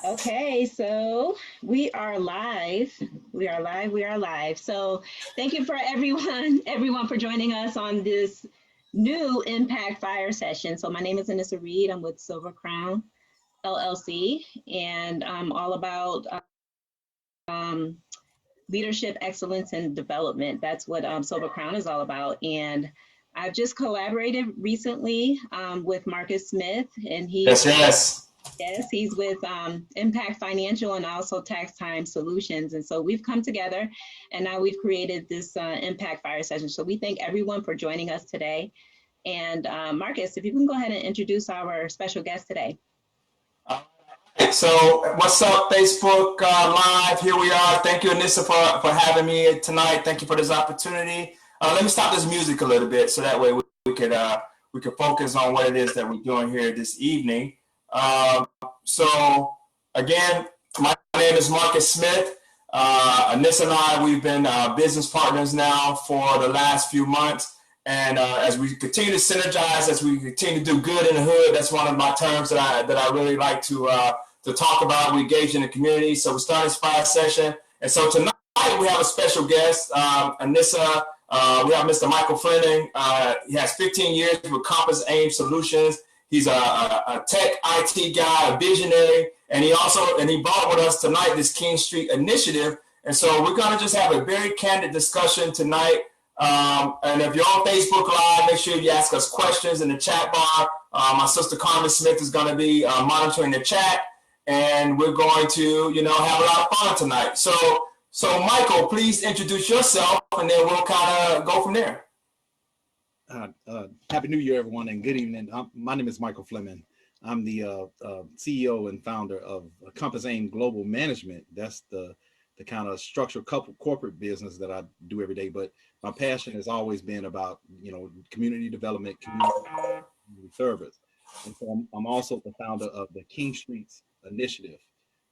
Okay, so we are live. We are live. We are live. So thank you for everyone for joining us on this new Impact Fire session. So my name is Anissa Reid. I'm with Silver Crown LLC, and I'm all about um, leadership, excellence, and development. That's what Silver Crown is all about. And I've just collaborated recently with Marcus Smith, and Yes, yes. yes, he's with Impact Financial and also Tax Time Solutions. And so we've come together and now we've created this Impact Fire session. So we thank everyone for joining us today. And Marcus, if you can go ahead and introduce our special guest today. So what's up, Facebook Live? Here we are. Thank you, Anissa, for having me tonight. Thank you for this opportunity. Let me stop this music a little bit so that way we could focus on what it is that we're doing here this evening. So again, my name is Marcus Smith. Anissa and I, we've been business partners now for the last few months. And as we continue to synergize, as we continue to do good in the hood, that's one of my terms that I really like to talk about. We engage in the community. So we started this fire session. And so tonight we have a special guest, Anissa. We have Mr. Michael Fleming. He has 15 years with Compass Aim Solutions. He's a tech IT guy, a visionary, and he brought with us tonight this Kingstreets initiative. And so we're going to just have a very candid discussion tonight. And if you're on Facebook Live, make sure you ask us questions in the chat bar. My sister Carmen Smith is going to be monitoring the chat, and we're going to, have a lot of fun tonight. So Michael, please introduce yourself, and then we'll kind of go from there. Happy New Year, everyone, and good evening. My name is Michael Fleming. I'm the CEO and founder of Compass Aim Global Management. That's the kind of structured corporate business that I do every day. But my passion has always been about, community development, community service. And so I'm also the founder of the Kingstreets initiative.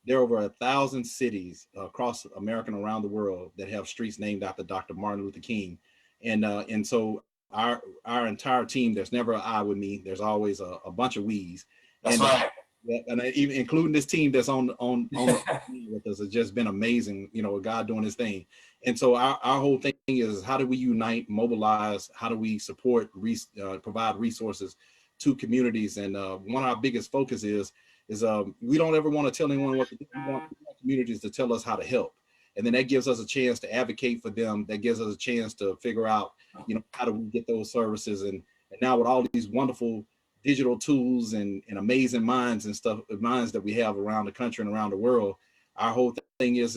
There are over 1,000 cities across America and around the world that have streets named after Dr. Martin Luther King. And so our entire team, there's never an I with me. There's always a bunch of we's. That's right. And even including this team that's on with us has just been amazing, God doing his thing. And so our whole thing is, how do we unite, mobilize, how do we support, provide resources to communities? And one of our biggest focus is we don't ever want to tell anyone what to do. We want communities to tell us how to help. And then that gives us a chance to advocate for them. That gives us a chance to figure out, how do we get those services? And now with all these wonderful digital tools and amazing minds that we have around the country and around the world, our whole thing is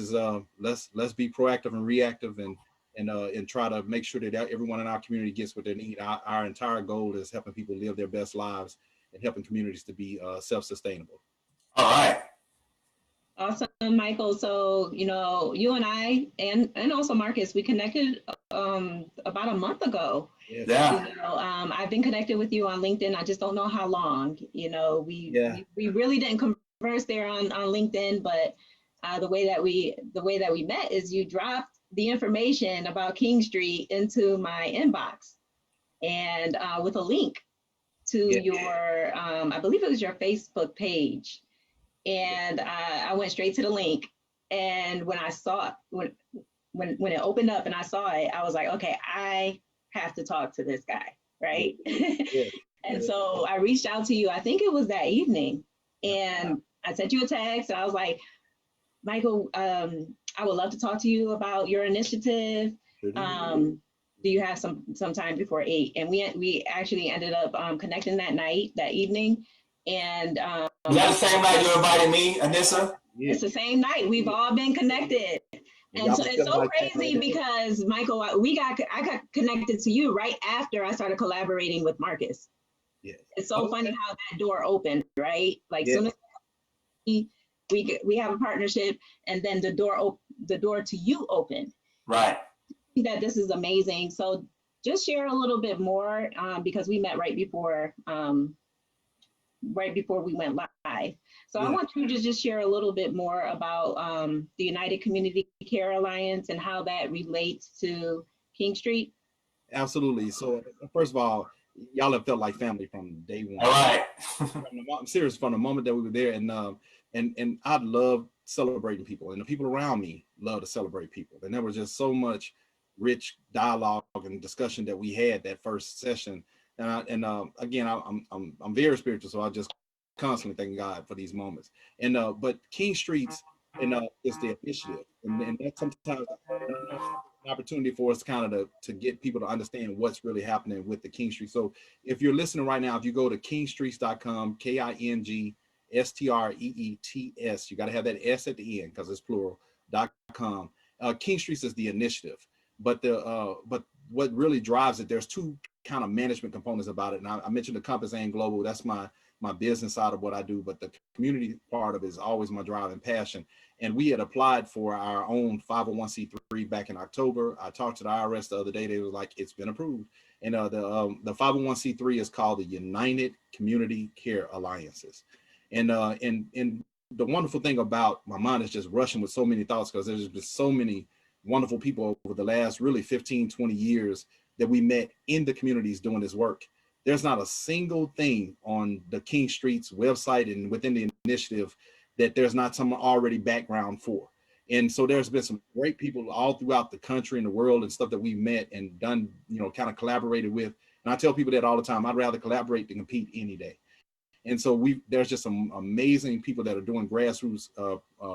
let's be proactive and reactive and try to make sure that everyone in our community gets what they need. Our entire goal is helping people live their best lives and helping communities to be self-sustainable. All right. Awesome, Michael. So, you and I and also Marcus, we connected about a month ago. Yeah. I've been connected with you on LinkedIn. I just don't know how long. We really didn't converse there on LinkedIn, but the way that we met is you dropped the information about Kingstreets into my inbox, and with a link to your I believe it was your Facebook page. And I went straight to the link. And when I saw it, when it opened up and I saw it, I was like, okay, I have to talk to this guy, right? And so I reached out to you. I think it was that evening. And I sent you a text. And I was like, Michael, I would love to talk to you about your initiative. Do you have some time before 8? And we actually ended up connecting that evening. And is that the same night you invited me, Anissa? It's the same night. We've all been connected. And so it's so crazy because Michael, I got connected to you right after I started collaborating with Marcus. Yeah. It's so funny how that door opened, right? Like soon as we have a partnership, and then the door to you opened. Right. That this is amazing. So just share a little bit more because we met right before we went live. So I want you to just share a little bit more about the United Community Care Alliance and how that relates to Kingstreets. Absolutely. So first of all, y'all have felt like family from day one. All right. I'm serious, from the moment that we were there, and I love celebrating people, and the people around me love to celebrate people. And there was just so much rich dialogue and discussion that we had that first session. Again, I'm very spiritual, so I just constantly thank God for these moments. And but Kingstreets is the initiative, and that sometimes an opportunity for us kind of to get people to understand what's really happening with the Kingstreets. So if you're listening right now, if you go to kingstreets.com, KINGSTREETS, you got to have that S at the end because it's plural.com. Kingstreets is the initiative, but what really drives it, there's two kind of management components about it. And I mentioned the Compass and Global. That's my business side of what I do, but the community part of it is always my drive and passion. And we had applied for our own 501c3 back in October. I talked to the IRS the other day. They were like, it's been approved. And the 501c3 is called the United Community Care Alliances. And the wonderful thing about, my mind is just rushing with so many thoughts because there's been so many wonderful people over the last really 15, 20 years that we met in the communities doing this work. There's not a single thing on the Kingstreets website and within the initiative that there's not some already background for. And so there's been some great people all throughout the country and the world and stuff that we've met and done, kind of collaborated with. And I tell people that all the time, I'd rather collaborate than compete any day. And so there's just some amazing people that are doing grassroots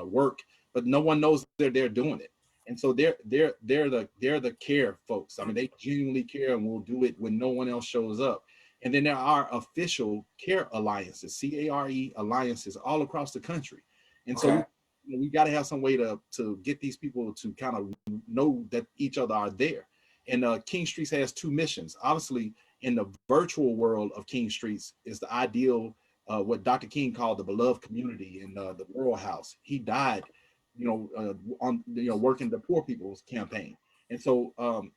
work, but no one knows they're doing it. And so they're the care folks. I mean, they genuinely care and will do it when no one else shows up. And then there are official care alliances, CARE alliances all across the country. And so we got to have some way to get these people to kind of know that each other are there. And Kingstreets has two missions. Obviously, in the virtual world of Kingstreets is the ideal, what Dr. King called the beloved community in the Rural House. He died, working the poor people's campaign. And so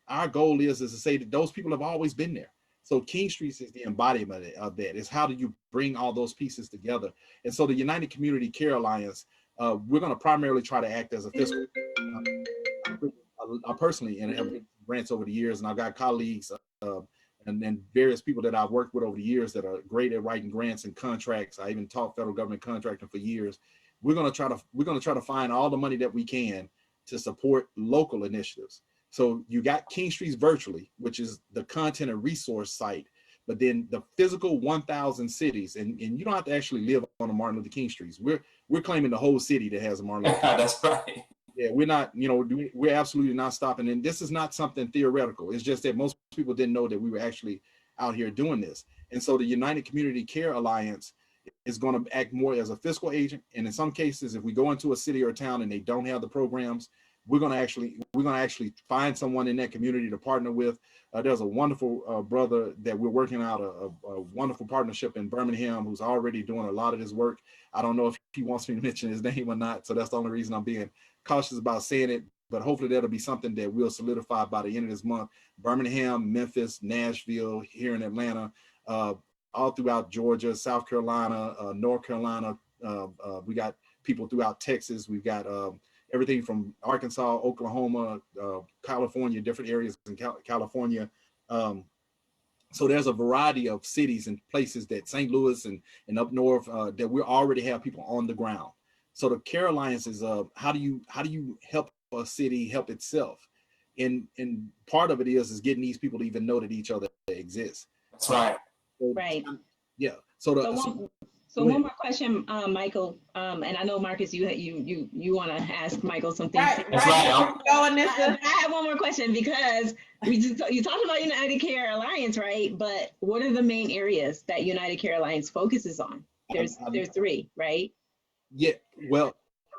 our goal is to say that those people have always been there. So Kingstreets is the embodiment of that. Is how do you bring all those pieces together? And so the United Community Care Alliance, we're going to primarily try to act as a fiscal. I personally and have grants over the years, and I've got colleagues and then various people that I've worked with over the years that are great at writing grants and contracts. I even taught federal government contracting for years. We're going to try to find all the money that we can to support local initiatives. So you got Kingstreets virtually, which is the content and resource site, but then the physical 1,000 cities, and you don't have to actually live on a Martin Luther King streets. We're claiming the whole city that has a Martin Luther King. That's right. Yeah, we're not, we're absolutely not stopping. And this is not something theoretical. It's just that most people didn't know that we were actually out here doing this. And so the United Community Care Alliance is going to act more as a fiscal agent. And in some cases, if we go into a city or a town and they don't have the programs, we're going to actually find someone in that community to partner with. There's a wonderful brother that we're working out a wonderful partnership in Birmingham who's already doing a lot of this work. I don't know if he wants me to mention his name or not, so that's the only reason I'm being cautious about saying it. But hopefully that'll be something that we'll solidify by the end of this month. Birmingham, Memphis, Nashville, here in Atlanta, all throughout Georgia, South Carolina, North Carolina. We got people throughout Texas. We've got everything from Arkansas, Oklahoma, California, different areas in California. So there's a variety of cities and places that St. Louis and up north that we already have people on the ground. So the Care Alliance is how do you help a city help itself? And part of it is getting these people to even know that each other exists. That's right. So, right. Yeah. So one more question, Michael, and I know Marcus, you want to ask Michael something. That's right. I have one more question because you talked about United Care Alliance, right? But what are the main areas that United Care Alliance focuses on? There's three, right? Yeah. Well,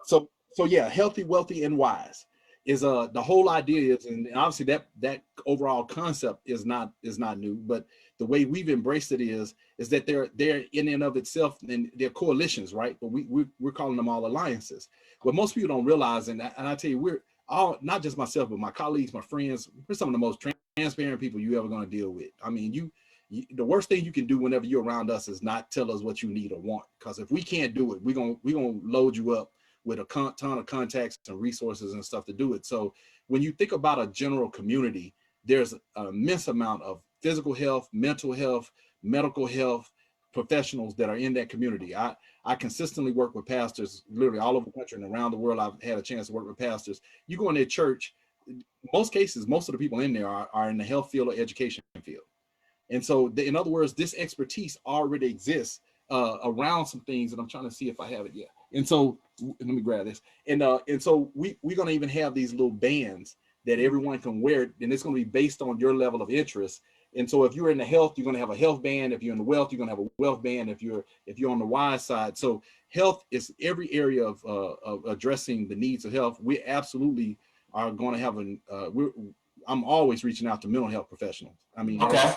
so yeah, healthy, wealthy, and wise is the whole idea is, and obviously that overall concept is not new, but the way we've embraced it is that they're in and of itself, and they're coalitions, right? But we're calling them all alliances. What most people don't realize, and I tell you, we're all, not just myself, but my colleagues, my friends, we're some of the most transparent people you ever going to deal with. I mean, the worst thing you can do whenever you're around us is not tell us what you need or want, because if we can't do it, we're gonna load you up with a ton of contacts and resources and stuff to do it. So when you think about a general community, there's an immense amount of physical health, mental health, medical health professionals that are in that community. I consistently work with pastors literally all over the country and around the world. I've had a chance to work with pastors. You go in their church, most cases, most of the people in there are in the health field or education field. And so, in other words, this expertise already exists around some things, and I'm trying to see if I have it yet. And so, let me grab this. And so we're going to even have these little bands that everyone can wear, and it's going to be based on your level of interest. And so, if you're in the health, you're going to have a health band. If you're in the wealth, you're going to have a wealth band. If you're on the wise side, so health is every area of addressing the needs of health. We absolutely are going to have I'm always reaching out to mental health professionals. I mean, okay.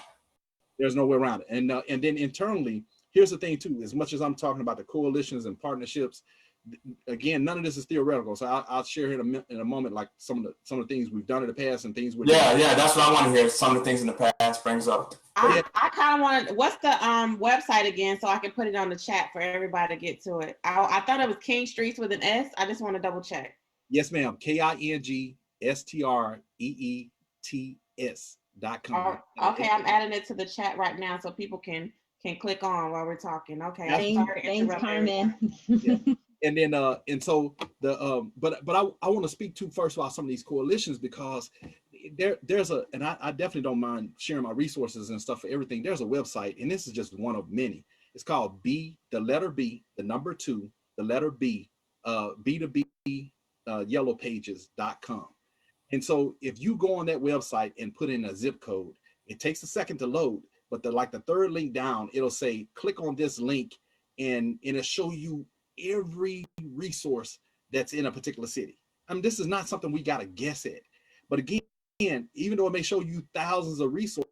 There's no way around it. And then internally, here's the thing too, as much as I'm talking about the coalitions and partnerships, again, none of this is theoretical. So I'll share here in a moment, like some of the things we've done in the past and things we're doing. Yeah, that's what I want to hear. Some of the things in the past brings up. I kind of want to, what's the website again, so I can put it on the chat for everybody to get to it. I thought it was Kingstreets with an S. I just want to double check. Yes, ma'am. KINGSTREETS.com. Okay, I'm adding it to the chat right now so people can click on while we're talking. Okay. Thanks, Carmen. Yeah. And then and so but I want to speak to first about some of these coalitions, because there's and I definitely don't mind sharing my resources and stuff for everything. There's a website, and this is just one of many. It's called yellowpages.com. And so if you go on that website and put in a zip code, it takes a second to load, but the third link down, it'll say, click on this link, and it'll show you every resource that's in a particular city. I mean, this is not something we got to guess at. But again, even though it may show you thousands of resources,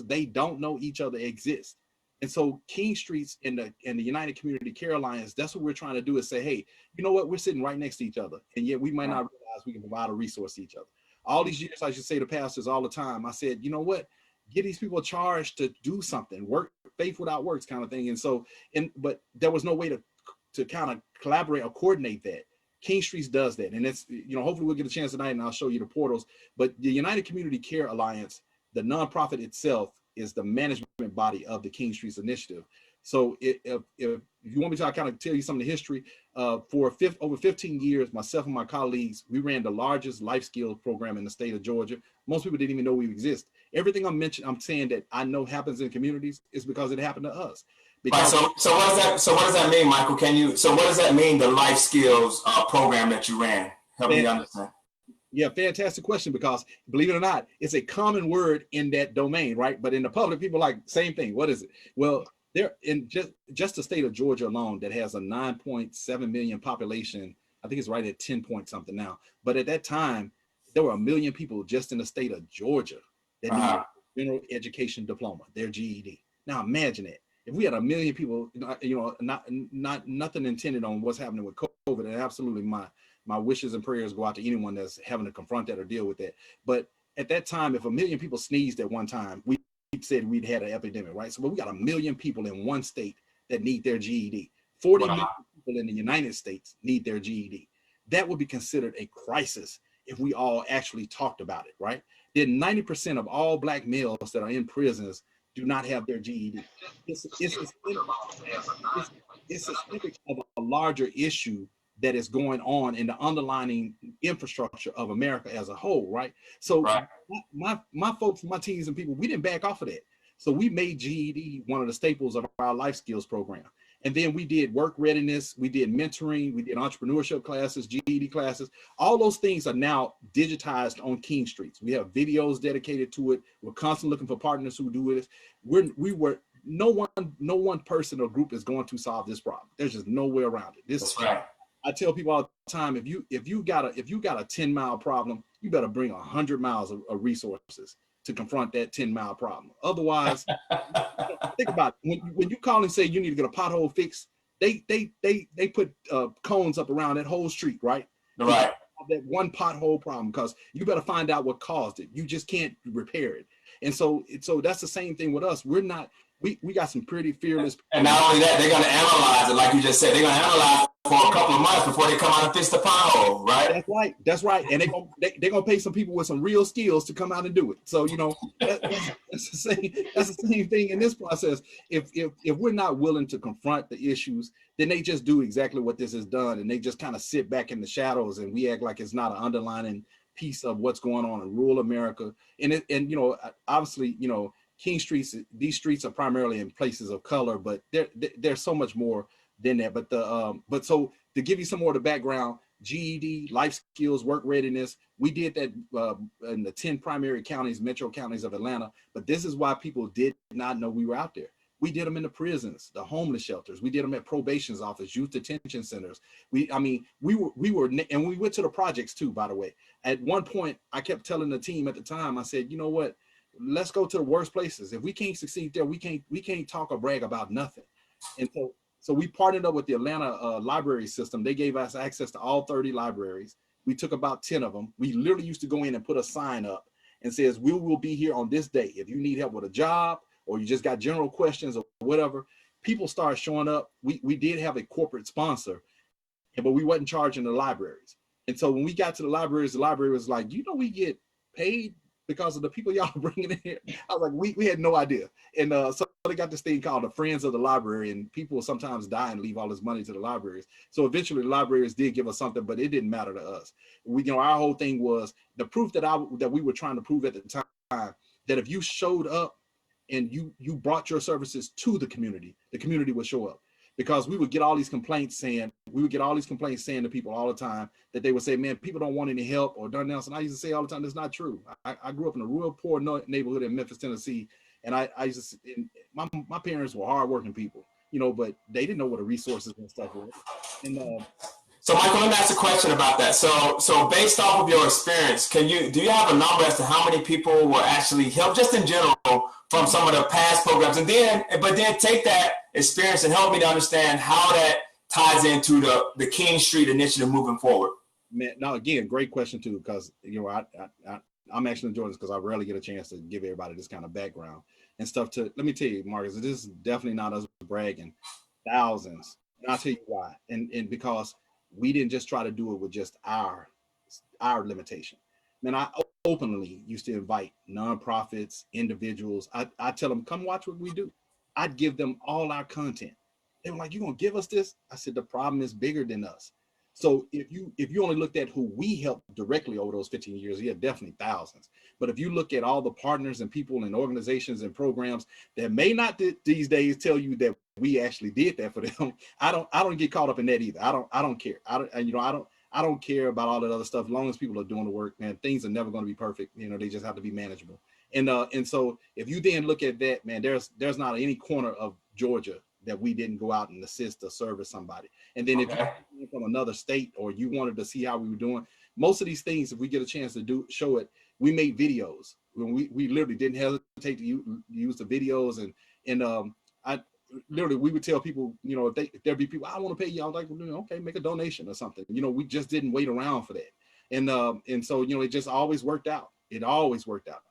they don't know each other exist. And so Kingstreets and the United Community Care Alliance, that's what we're trying to do, is say, hey, you know what? We're sitting right next to each other, and yet we might not realize we can provide a resource to each other. All these years, I should say to pastors all the time, I said, you know what? Get these people charged to do something, work, faith without works kind of thing. And so, but there was no way to kind of collaborate or coordinate that. Kingstreets does that. And it's, hopefully we'll get a chance tonight and I'll show you the portals. But the United Community Care Alliance, the nonprofit itself, is the management body of the Kingstreets initiative. So if you want me to kind of tell you some of the history, for over 15 years, myself and my colleagues, we ran the largest life skills program in the state of Georgia. Most people didn't even know we exist. Everything I'm saying that I know happens in communities is because it happened to us. Because right, so what does that mean, Michael? So what does that mean, the life skills program that you ran? Help me understand. Yeah, fantastic question, because believe it or not, it's a common word in that domain, right? But in the public, people are like, same thing. What is it? Well, there in just the state of Georgia alone, that has a 9.7 million population. I think it's right at 10 point something now. But at that time, there were 1 million people just in the state of Georgia that needed a general education diploma, their GED. Now imagine it. If we had 1 million people, not nothing intended on what's happening with COVID, and absolutely my wishes and prayers go out to anyone that's having to confront that or deal with that. But at that time, if 1 million people sneezed at one time, we said we'd had an epidemic, right? So, but we got 1 million people in one state that need their GED. 40 million people in the United States need their GED. That would be considered a crisis if we all actually talked about it, right? Then 90% of all Black males that are in prisons do not have their GED. It's a symptom of a larger issue that is going on in the underlying infrastructure of America as a whole, right? So my folks, my teams and people, we didn't back off of that. So we made GED one of the staples of our life skills program. And then we did work readiness, we did mentoring, we did entrepreneurship classes, GED classes. All those things are now digitized on Kingstreets. We have videos dedicated to it. We're constantly looking for partners who do this. No one person or group is going to solve this problem. There's just no way around it. That's right. I tell people all the time, if you got a 10-mile problem, you better bring 100 miles of resources to confront that 10-mile problem. Otherwise, think about it. When you call and say you need to get a pothole fixed, they put cones up around that whole street, right? Right. That one pothole problem, because you better find out what caused it. You just can't repair it. And so that's the same thing with us. We got some pretty fearless. And not only that, they're going to analyze it, like you just said. They're going to analyze for a couple of months before they come out and fix the pothole, right? That's right. That's right. And they're gonna pay some people with some real skills to come out and do it. So that's the same thing in this process. If we're not willing to confront the issues, then they just do exactly what this has done, and they just kind of sit back in the shadows, and we act like it's not an underlining piece of what's going on in rural America. And obviously, Kingstreets, these streets are primarily in places of color, but there's so much more than that. But so to give you some more of the background, GED, life skills, work readiness, we did that in the 10 primary counties, metro counties of Atlanta. But this is why people did not know we were out there. We did them in the prisons, the homeless shelters. We did them at probation's office, youth detention centers. We were, and we went to the projects too, by the way. At one point, I kept telling the team at the time, I said, you know what? Let's go to the worst places. If we can't succeed there, we can't talk or brag about nothing. And so we partnered up with the Atlanta library system. They gave us access to all 30 libraries. We took about 10 of them. We literally used to go in and put a sign up and says, we will be here on this day. If you need help with a job, or you just got general questions or whatever, people started showing up. We did have a corporate sponsor, but we wasn't charging the libraries. And so when we got to the libraries, the library was like, we get paid because of the people y'all bringing in here. I was like, we had no idea. And so they got this thing called the Friends of the Library, and people sometimes die and leave all this money to the libraries. So eventually the libraries did give us something, but it didn't matter to us. Our whole thing was the proof that we were trying to prove at the time, that if you showed up and you brought your services to the community would show up. Because we would get all these complaints saying to people all the time that they would say, man, people don't want any help or nothing else. And I used to say all the time, that's not true. I grew up in a real poor neighborhood in Memphis, Tennessee. And my parents were hardworking people, but they didn't know what the resources and stuff were. And so Michael, let me ask a question about that. So based off of your experience, do you have a number as to how many people were actually helped, just in general, from some of the past programs, but then take that experience and help me to understand how that ties into the King Street initiative moving forward? Man, now again, great question too, because I'm actually enjoying this because I rarely get a chance to give everybody this kind of background and stuff. Let me tell you, Marcus, this is definitely not us bragging. Thousands, and I'll tell you why. And because we didn't just try to do it with just our limitation. Man, I openly used to invite nonprofits, individuals. I tell them, come watch what we do. I'd give them all our content. They were like, you gonna give us this? I said, the problem is bigger than us. So if you only looked at who we helped directly over those 15 years, yeah, definitely thousands. But if you look at all the partners and people and organizations and programs that may not these days tell you that we actually did that for them, I don't get caught up in that either. I don't care. I don't care about all that other stuff. As long as people are doing the work, man, things are never going to be perfect. They just have to be manageable. And so if you then look at that, man, there's not any corner of Georgia that we didn't go out and assist or service somebody. And then if you're from another state or you wanted to see how we were doing, most of these things, if we get a chance to show it, we made videos. When we literally didn't hesitate to use the videos, and I literally, we would tell people, if there'd be people, I want to pay you, I was like, okay, make a donation or something. We just didn't wait around for that. And so, it just always worked out. It always worked out.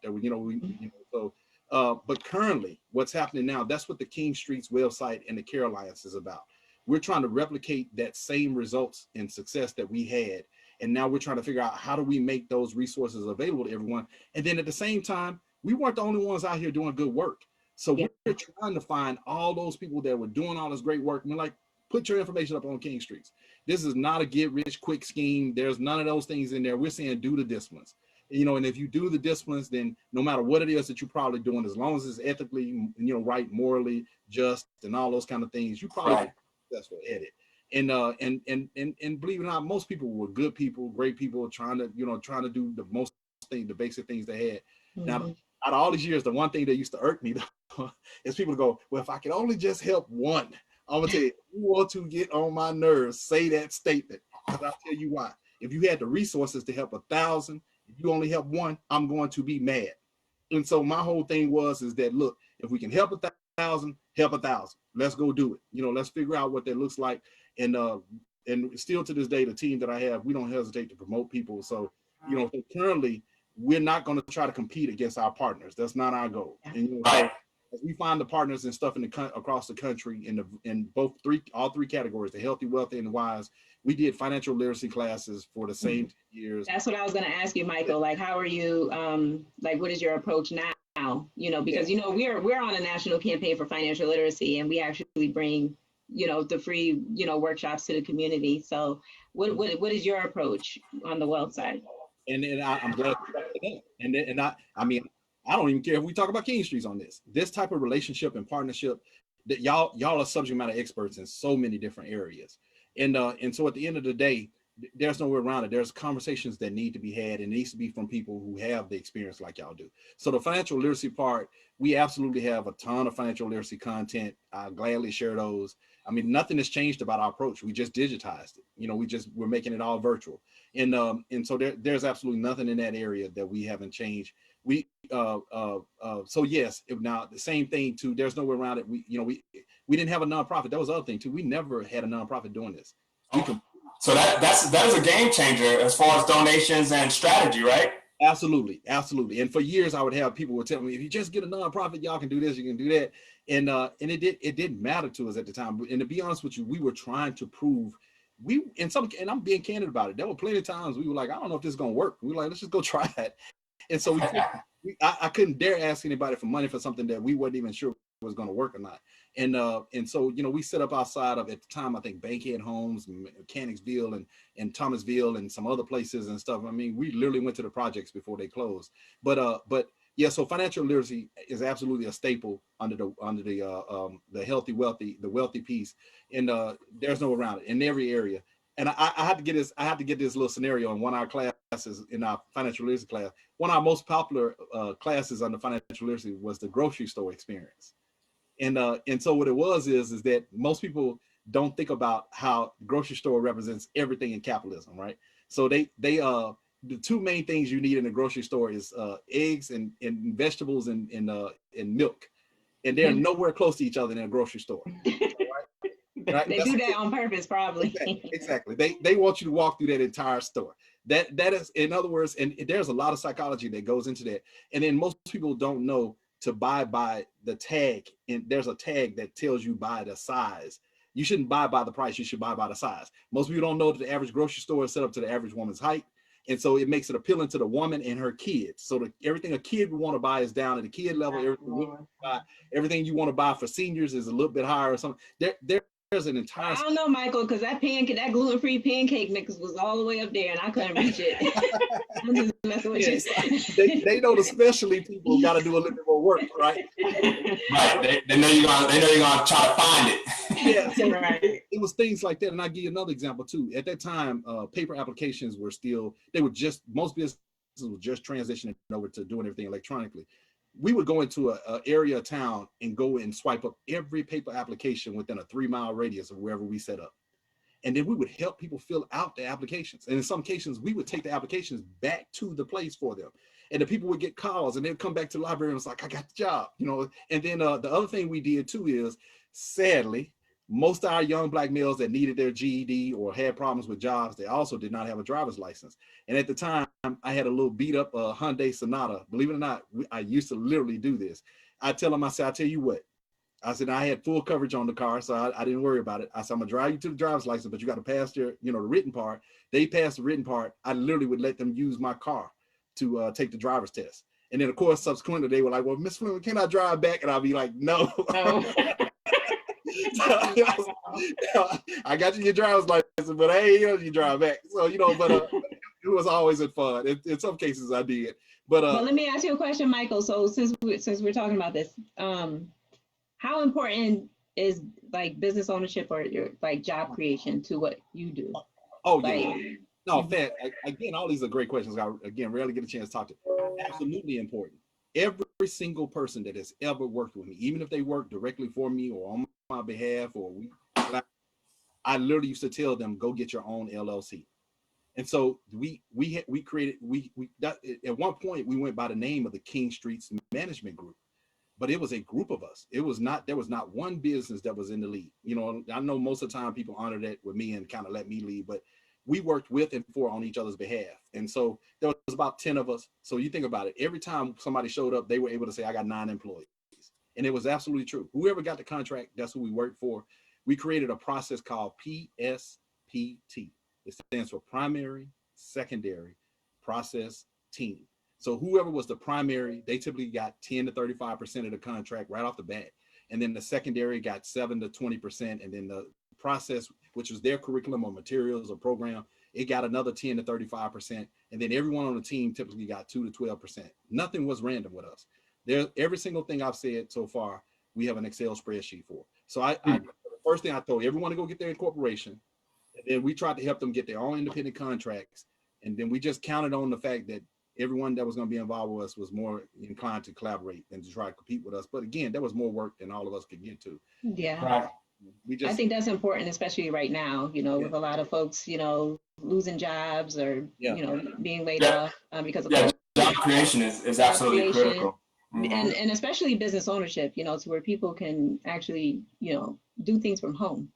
But currently what's happening now, that's what the Kingstreets website and the Care Alliance is about. We're trying to replicate that same results and success that we had. And now we're trying to figure out how do we make those resources available to everyone. And then at the same time, we weren't the only ones out here doing good work. So we're trying to find all those people that were doing all this great work. I mean, like, put your information up on Kingstreets. This is not a get rich quick scheme. There's none of those things in there. We're saying do the disciplines. And if you do the disciplines, then no matter what it is that you're probably doing, as long as it's ethically, right, morally just, and all those kind of things, you probably be successful at it. And believe it or not, most people were good people, great people, trying to do the basic things they had. Mm-hmm. Now, out of all these years, the one thing that used to irk me though, is people go, well, if I could only just help one, I'm gonna tell you, if you want to get on my nerves, say that statement, because I'll tell you why. If you had the resources to help 1,000, if you only help one, I'm going to be mad. And so my whole thing is that, look, if we can help 1,000, help 1,000. Let's go do it. Let's figure out what that looks like. And still to this day, the team that I have, we don't hesitate to promote people. So, currently we're not going to try to compete against our partners. That's not our goal. And as we find the partners and stuff across the country in all three categories, the healthy, wealthy, and the wise. We did financial literacy classes for the same years. That's what I was going to ask you, Michael. Like, how are you? Like, what is your approach now? You know, because you know we're on a national campaign for financial literacy, and we actually bring the free workshops to the community. So, what is your approach on the wealth side? And I'm glad. I mean, I don't even care if we talk about Kingstreets on this. This type of relationship and partnership, that y'all are subject matter experts in so many different areas. And so at the end of the day, there's no way around it. There's conversations that need to be had, and it needs to be from people who have the experience like y'all do. So the financial literacy part, we absolutely have a ton of financial literacy content. I gladly share those. I mean, nothing has changed about our approach. We just digitized it. We're making it all virtual. And so there's absolutely nothing in that area that we haven't changed. So yes, now the same thing too, there's no way around it. We didn't have a nonprofit. That was the other thing too. We never had a nonprofit doing this. So that is a game changer as far as donations and strategy, right? Absolutely. And for years I would have people would tell me, if you just get a nonprofit, y'all can do this, you can do that. And it didn't matter to us at the time. And to be honest with you, we were trying to prove and I'm being candid about it. There were plenty of times we were like, I don't know if this is gonna work. We were like, let's just go try it. And so I couldn't dare ask anybody for money for something that we wasn't even sure was going to work or not. And so we set up outside of, at the time, I think Bankhead Homes, Mechanicsville, and Thomasville, and some other places and stuff. I mean, we literally went to the projects before they closed. But yeah, so financial literacy is absolutely a staple under the healthy, wealthy, the wealthy piece, and there's no around it in every area. And I had to get this little scenario in one of our classes, in our financial literacy class. One of our most popular classes on the financial literacy was the grocery store experience. And so what it was is that most people don't think about how the grocery store represents everything in capitalism, right? So they the two main things you need in a grocery store is eggs and vegetables and milk, and they're nowhere close to each other in a grocery store. Right? They do that on purpose, probably. Exactly. They want you to walk through that entire store. That is, in other words, and there's a lot of psychology that goes into that. And then most people don't know to buy by the tag. And there's a tag that tells you by the size. You shouldn't buy by the price. You should buy by the size. Most people don't know that the average grocery store is set up to the average woman's height. And so it makes it appealing to the woman and her kids. So everything a kid would want to buy is down at the kid level. Everything you want to buy for seniors is a little bit higher or something. There's an entire. I don't know, Michael, because that gluten-free pancake mix was all the way up there, and I couldn't reach it. I'm just messing with you. They know the specialty people got to do a little bit more work, right? Right. They know you're gonna try to find it. Yeah. So right. It was things like that, and I'll give you another example too. At that time, paper applications were still. Most businesses were just transitioning over to doing everything electronically. We would go into an area of town and go and swipe up every paper application within a 3-mile radius of wherever we set up. And then we would help people fill out the applications. And in some cases, we would take the applications back to the place for them. And the people would get calls and they'd come back to the library and was like, I got the job, And then the other thing we did too is, sadly, most of our young Black males that needed their GED or had problems with jobs, they also did not have a driver's license. And at the time, I had a little beat up Hyundai Sonata. Believe it or not, I used to literally do this. I tell them, I said, I'll tell you what. I said, I had full coverage on the car, so I didn't worry about it. I said, I'm gonna drive you to the driver's license, but you got to pass the written part. They passed the written part. I literally would let them use my car to take the driver's test. And then of course, subsequently, they were like, well, Miss Fleming, can I drive back? And I'll be like, no. I got you your driver's license, but hey, you drive back. So, but it was always fun. In some cases I did. But let me ask you a question, Michael. So since we're talking about this, how important is like business ownership or your like job creation to what you do? Oh, yeah. No, fair. Again, all these are great questions. I rarely get a chance to talk to. Absolutely important. Every single person that has ever worked with me, even if they work directly for me or on my behalf, I literally used to tell them, go get your own LLC. And so we created, at one point we went by the name of the Kingstreets Management Group, but it was a group of us. There was not one business that was in the lead. I know most of the time people honor that with me and kind of let me lead, but we worked with and for on each other's behalf. And so there was about 10 of us. So you think about it, every time somebody showed up, they were able to say, I got 9 employees. And it was absolutely true. Whoever got the contract, that's who we worked for. We created a process called PSPT. It stands for primary, secondary, process, team. So whoever was the primary, they typically got 10 to 35% of the contract right off the bat. And then the secondary got 7 to 20%. And then the process, which was their curriculum or materials or program, it got another 10 to 35%. And then everyone on the team typically got 2 to 12%. Nothing was random with us. Every single thing I've said so far, we have an Excel spreadsheet for. So the first thing I told everyone to go get their incorporation. And then we tried to help them get their own independent contracts. And then we just counted on the fact that everyone that was going to be involved with us was more inclined to collaborate than to try to compete with us. But again, that was more work than all of us could get to. Yeah. Right. I think that's important, especially right now, with a lot of folks, losing jobs or, being laid off because of job creation is absolutely critical. And especially business ownership, to where people can actually, do things from home.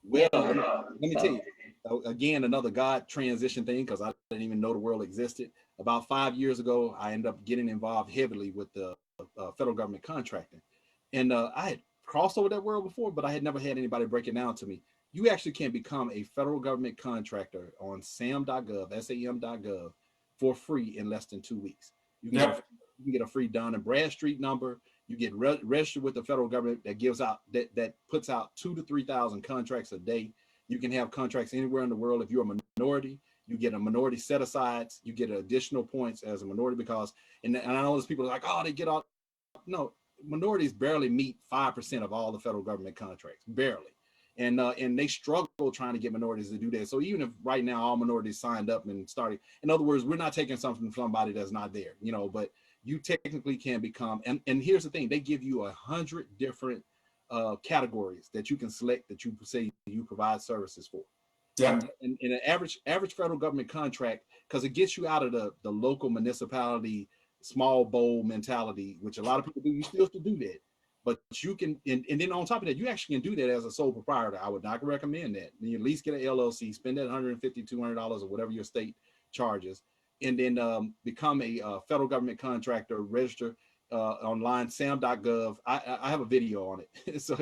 Well, let me tell you, again, another God transition thing, because I didn't even know the world existed. About 5 years ago, I ended up getting involved heavily with the federal government contracting. And I had crossed over that world before, but I had never had anybody break it down to me. You actually can become a federal government contractor on sam.gov, for free in less than 2 weeks. You can get a free Dun and Bradstreet number. You get registered with the federal government that gives out that puts out 2,000 to 3,000 contracts a day. You can have contracts anywhere in the world. If you're a minority, you get a minority set asides. You get additional points as a minority because, and I know there's people like, oh, they get all. No, minorities barely meet 5% of all the federal government contracts, barely. And they struggle trying to get minorities to do that. So even if right now all minorities signed up and started, in other words, we're not taking something from somebody that's not there, but you technically can become, and here's the thing, they give you 100 different categories that you can select that you say you provide services for. Yeah. And in an average federal government contract, because it gets you out of the local municipality, small bowl mentality, which a lot of people do, you still have to do that. But you can, and then on top of that, you actually can do that as a sole proprietor. I would not recommend that. You at least get an LLC, spend that $150, $200 or whatever your state charges, and then become a federal government contractor, register online, sam.gov. I have a video on it. So,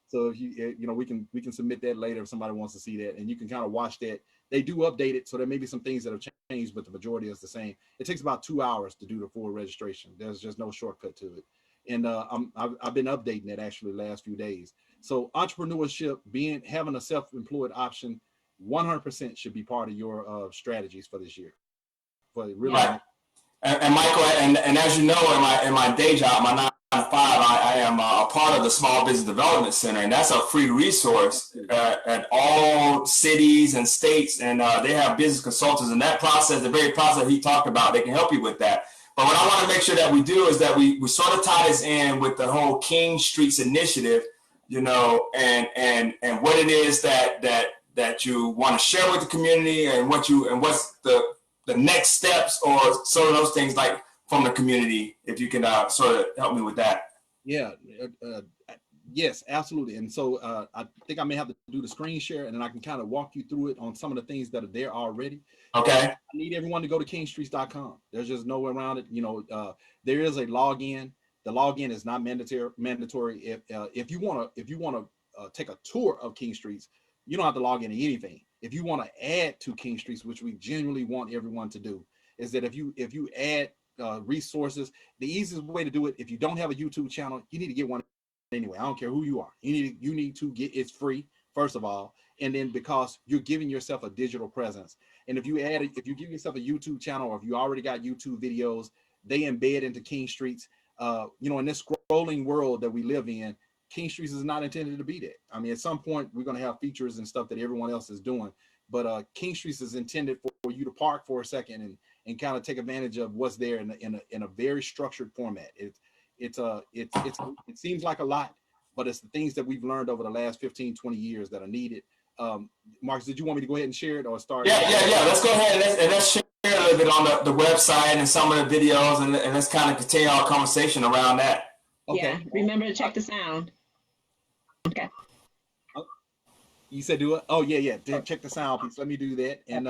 so if we can submit that later if somebody wants to see that, and you can kind of watch that. They do update it, so there may be some things that have changed, but the majority is the same. It takes about 2 hours to do the full registration. There's just no shortcut to it. And I've been updating it actually the last few days. So entrepreneurship, having a self-employed option, 100% should be part of your strategies for this year. For really. Right. And Michael, and as you know, in my day job, my 9 to 5, I am a part of the Small Business Development Center, and that's a free resource at all cities and states, and they have business consultants. And that process, the very process he talked about, they can help you with that. But what I want to make sure that we do is that we sort of tie this in with the whole Kingstreets initiative, and what it is that you want to share with the community, and what's the next steps or sort of those things like from the community, if you can sort of help me with that. Yeah, yes, absolutely. And so I think I may have to do the screen share, and then I can kind of walk you through it on some of the things that are there already. Okay. I need everyone to go to kingstreets.com. There's just no way around it. There is a login. The login is not mandatory. If you want to take a tour of Kingstreets, you don't have to log into anything. If you want to add to Kingstreets, which we genuinely want everyone to do, is that if you add resources, the easiest way to do it, if you don't have a YouTube channel, you need to get one anyway. I don't care who you are. You need to get, it's free, first of all, and then because you're giving yourself a digital presence. And if you give yourself a YouTube channel, or if you already got YouTube videos, they embed into Kingstreets. In this scrolling world that we live in, Kingstreets is not intended to be that. I mean, at some point we're going to have features and stuff that everyone else is doing, but Kingstreets is intended for you to park for a second and kind of take advantage of what's there in a very structured format. It seems like a lot, but it's the things that we've learned over the last 15, 20 years that are needed. Marcus, did you want me to go ahead and share it or start? Yeah. Let's go ahead and let's share a little bit on the website and some of the videos, and let's kind of continue our conversation around that. Okay. Yeah, remember to check the sound. Okay. You said do it? Oh, yeah. Check the sound piece. Let me do that. And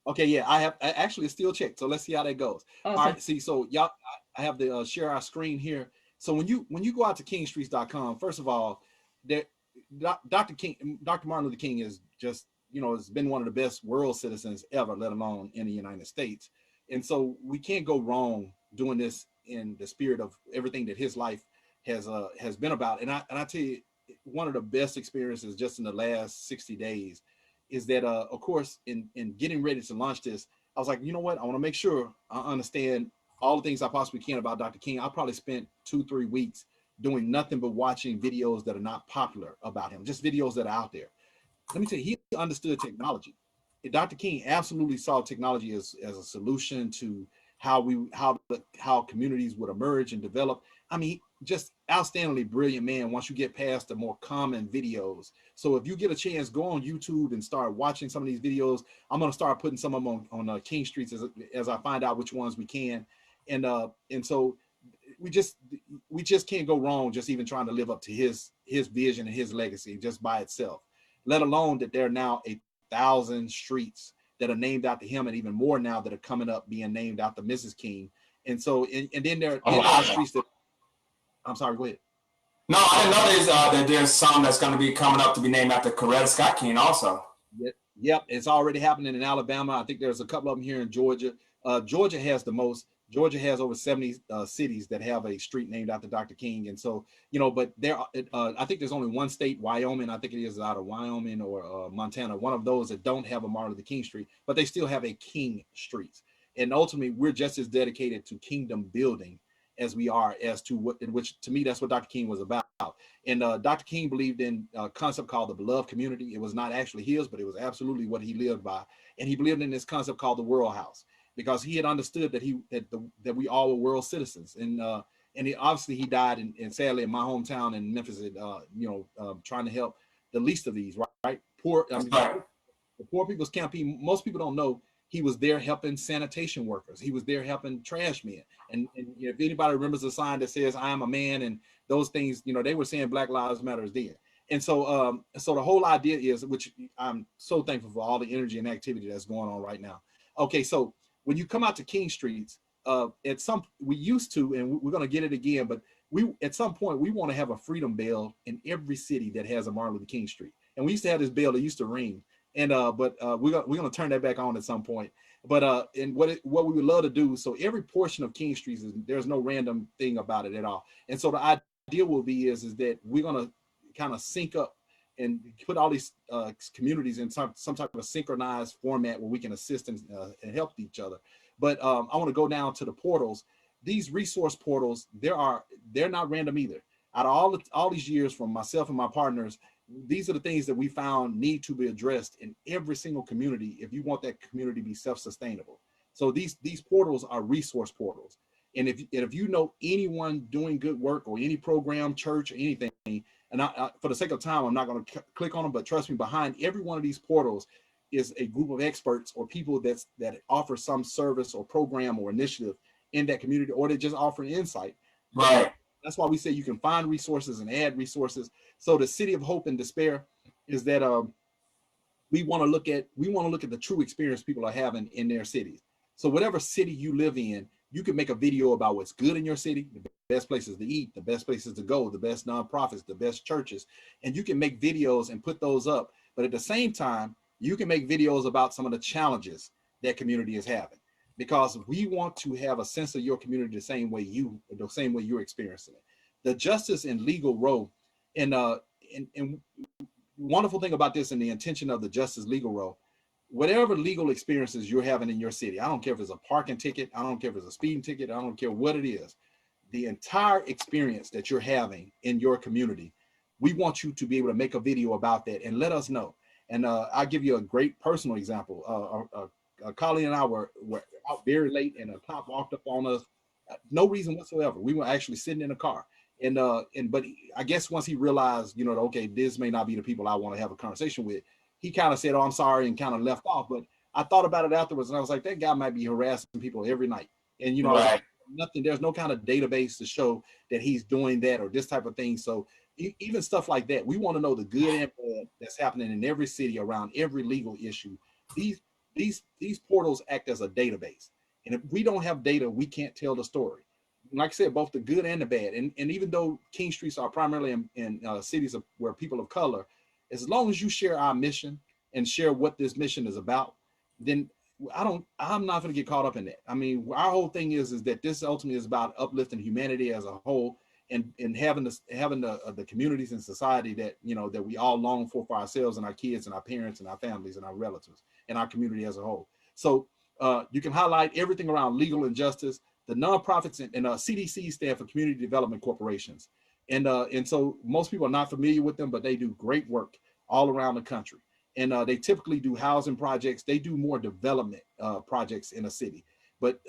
okay, yeah, I actually it's still checked. So let's see how that goes. Awesome. All right, see, so y'all, I have the share our screen here. So when you go out to Kingstreets.com, first of all, that Dr. Martin Luther King is just, has been one of the best world citizens ever, let alone in the United States. And so we can't go wrong doing this in the spirit of everything that his life has been about. And I tell you, one of the best experiences just in the last 60 days is that, of course, in getting ready to launch this, I was like, you know what? I want to make sure I understand all the things I possibly can about Dr. King. I probably spent 2-3 weeks doing nothing but watching videos that are not popular about him, just videos that are out there. Let me tell you, he understood technology. Dr. King absolutely saw technology as a solution to how communities would emerge and develop. I mean, just outstandingly brilliant man once you get past the more common videos. So if you get a chance, go on YouTube and start watching some of these videos. I'm going to start putting some of them on Kingstreets as I find out which ones we can. And so we just can't go wrong just even trying to live up to his vision and his legacy just by itself, let alone that there are now 1,000 streets that are named after him, and even more now that are coming up being named after Mrs. King. And so, and then there are streets that, I'm sorry, go ahead. No, I didn't know that there's some that's going to be coming up to be named after Coretta Scott King also. Yep, it's already happening in Alabama. I think there's a couple of them here in Georgia. Georgia has the most. Georgia has over 70 cities that have a street named after Dr. King. And so, but there, I think there's only one state, Wyoming. I think it is out of Wyoming or Montana, one of those that don't have a Martin Luther King Street, but they still have a King Streets. And ultimately, we're just as dedicated to kingdom building as we are as to what, in which, to me, that's what Dr. King was about. And Dr. King believed in a concept called the beloved community. It was not actually his, but it was absolutely what he lived by. And he believed in this concept called the world house, because he had understood that we all were world citizens. And obviously he died, and sadly in my hometown in Memphis, trying to help the least of these, right? The Poor People's Campaign. Most people don't know he was there helping sanitation workers. He was there helping trash men. And if anybody remembers the sign that says "I am a man" and those things, they were saying Black Lives Matter then. And so, so the whole idea is, which I'm so thankful for all the energy and activity that's going on right now. Okay, so when you come out to Kingstreets, we used to, and we're going to get it again, but at some point we want to have a freedom bell in every city that has a Martin Luther King Street. And we used to have this bell that used to ring, and but we're going to turn that back on at some point. But and what we would love to do, so every portion of Kingstreets, there's no random thing about it at all. And so the idea will be is that we're going to kind of sync up and put all these communities in some type of a synchronized format where we can assist and help each other. But I want to go down to the portals. These resource portals, they're not random either. Out of all these years, from myself and my partners, these are the things that we found need to be addressed in every single community if you want that community to be self-sustainable. So these portals are resource portals. And if you know anyone doing good work or any program, church, or anything, and I, for the sake of time, I'm not going to click on them, but trust me, behind every one of these portals is a group of experts or people that offer some service or program or initiative in that community, or they just offer insight. Right. That's why we say you can find resources and add resources. So the city of hope and despair is that we want to look at the true experience people are having in their cities. So whatever city you live in, you can make a video about what's good in your city, the best places to eat, the best places to go, the best nonprofits, the best churches, and you can make videos and put those up. But at the same time, you can make videos about some of the challenges that community is having, because we want to have a sense of your community the same way you're experiencing it. The Justice and Legal Row, and wonderful thing about this and the intention of the Justice Legal Row, whatever legal experiences you're having in your city, I don't care if it's a parking ticket, I don't care if it's a speeding ticket, I don't care what it is, the entire experience that you're having in your community, we want you to be able to make a video about that and let us know. And I'll give you a great personal example. A colleague and I were out very late, and a cop walked up on us, no reason whatsoever. We were actually sitting in a car. But I guess once he realized, okay, this may not be the people I want to have a conversation with, he kind of said, "Oh, I'm sorry," and kind of left off. But I thought about it afterwards, and I was like, that guy might be harassing people every night. And right. Nothing. There's no kind of database to show that he's doing that or this type of thing. So even stuff like that, we want to know the good and bad that's happening in every city around every legal issue. These portals act as a database, and if we don't have data, we can't tell the story. like I said, both the good and the bad. And even though Kingstreets are primarily in cities where people of color, as long as you share our mission and share what this mission is about, then I'm not going to get caught up in that. I mean, our whole thing is that this ultimately is about uplifting humanity as a whole, and having the communities and society that, you know, that we all long for ourselves and our kids and our parents and our families and our relatives and our community as a whole. So you can highlight everything around legal and justice. The nonprofits and CDC stand for Community Development Corporations. And so most people are not familiar with them, but they do great work all around the country. And they typically do housing projects. They do more development projects in a city. But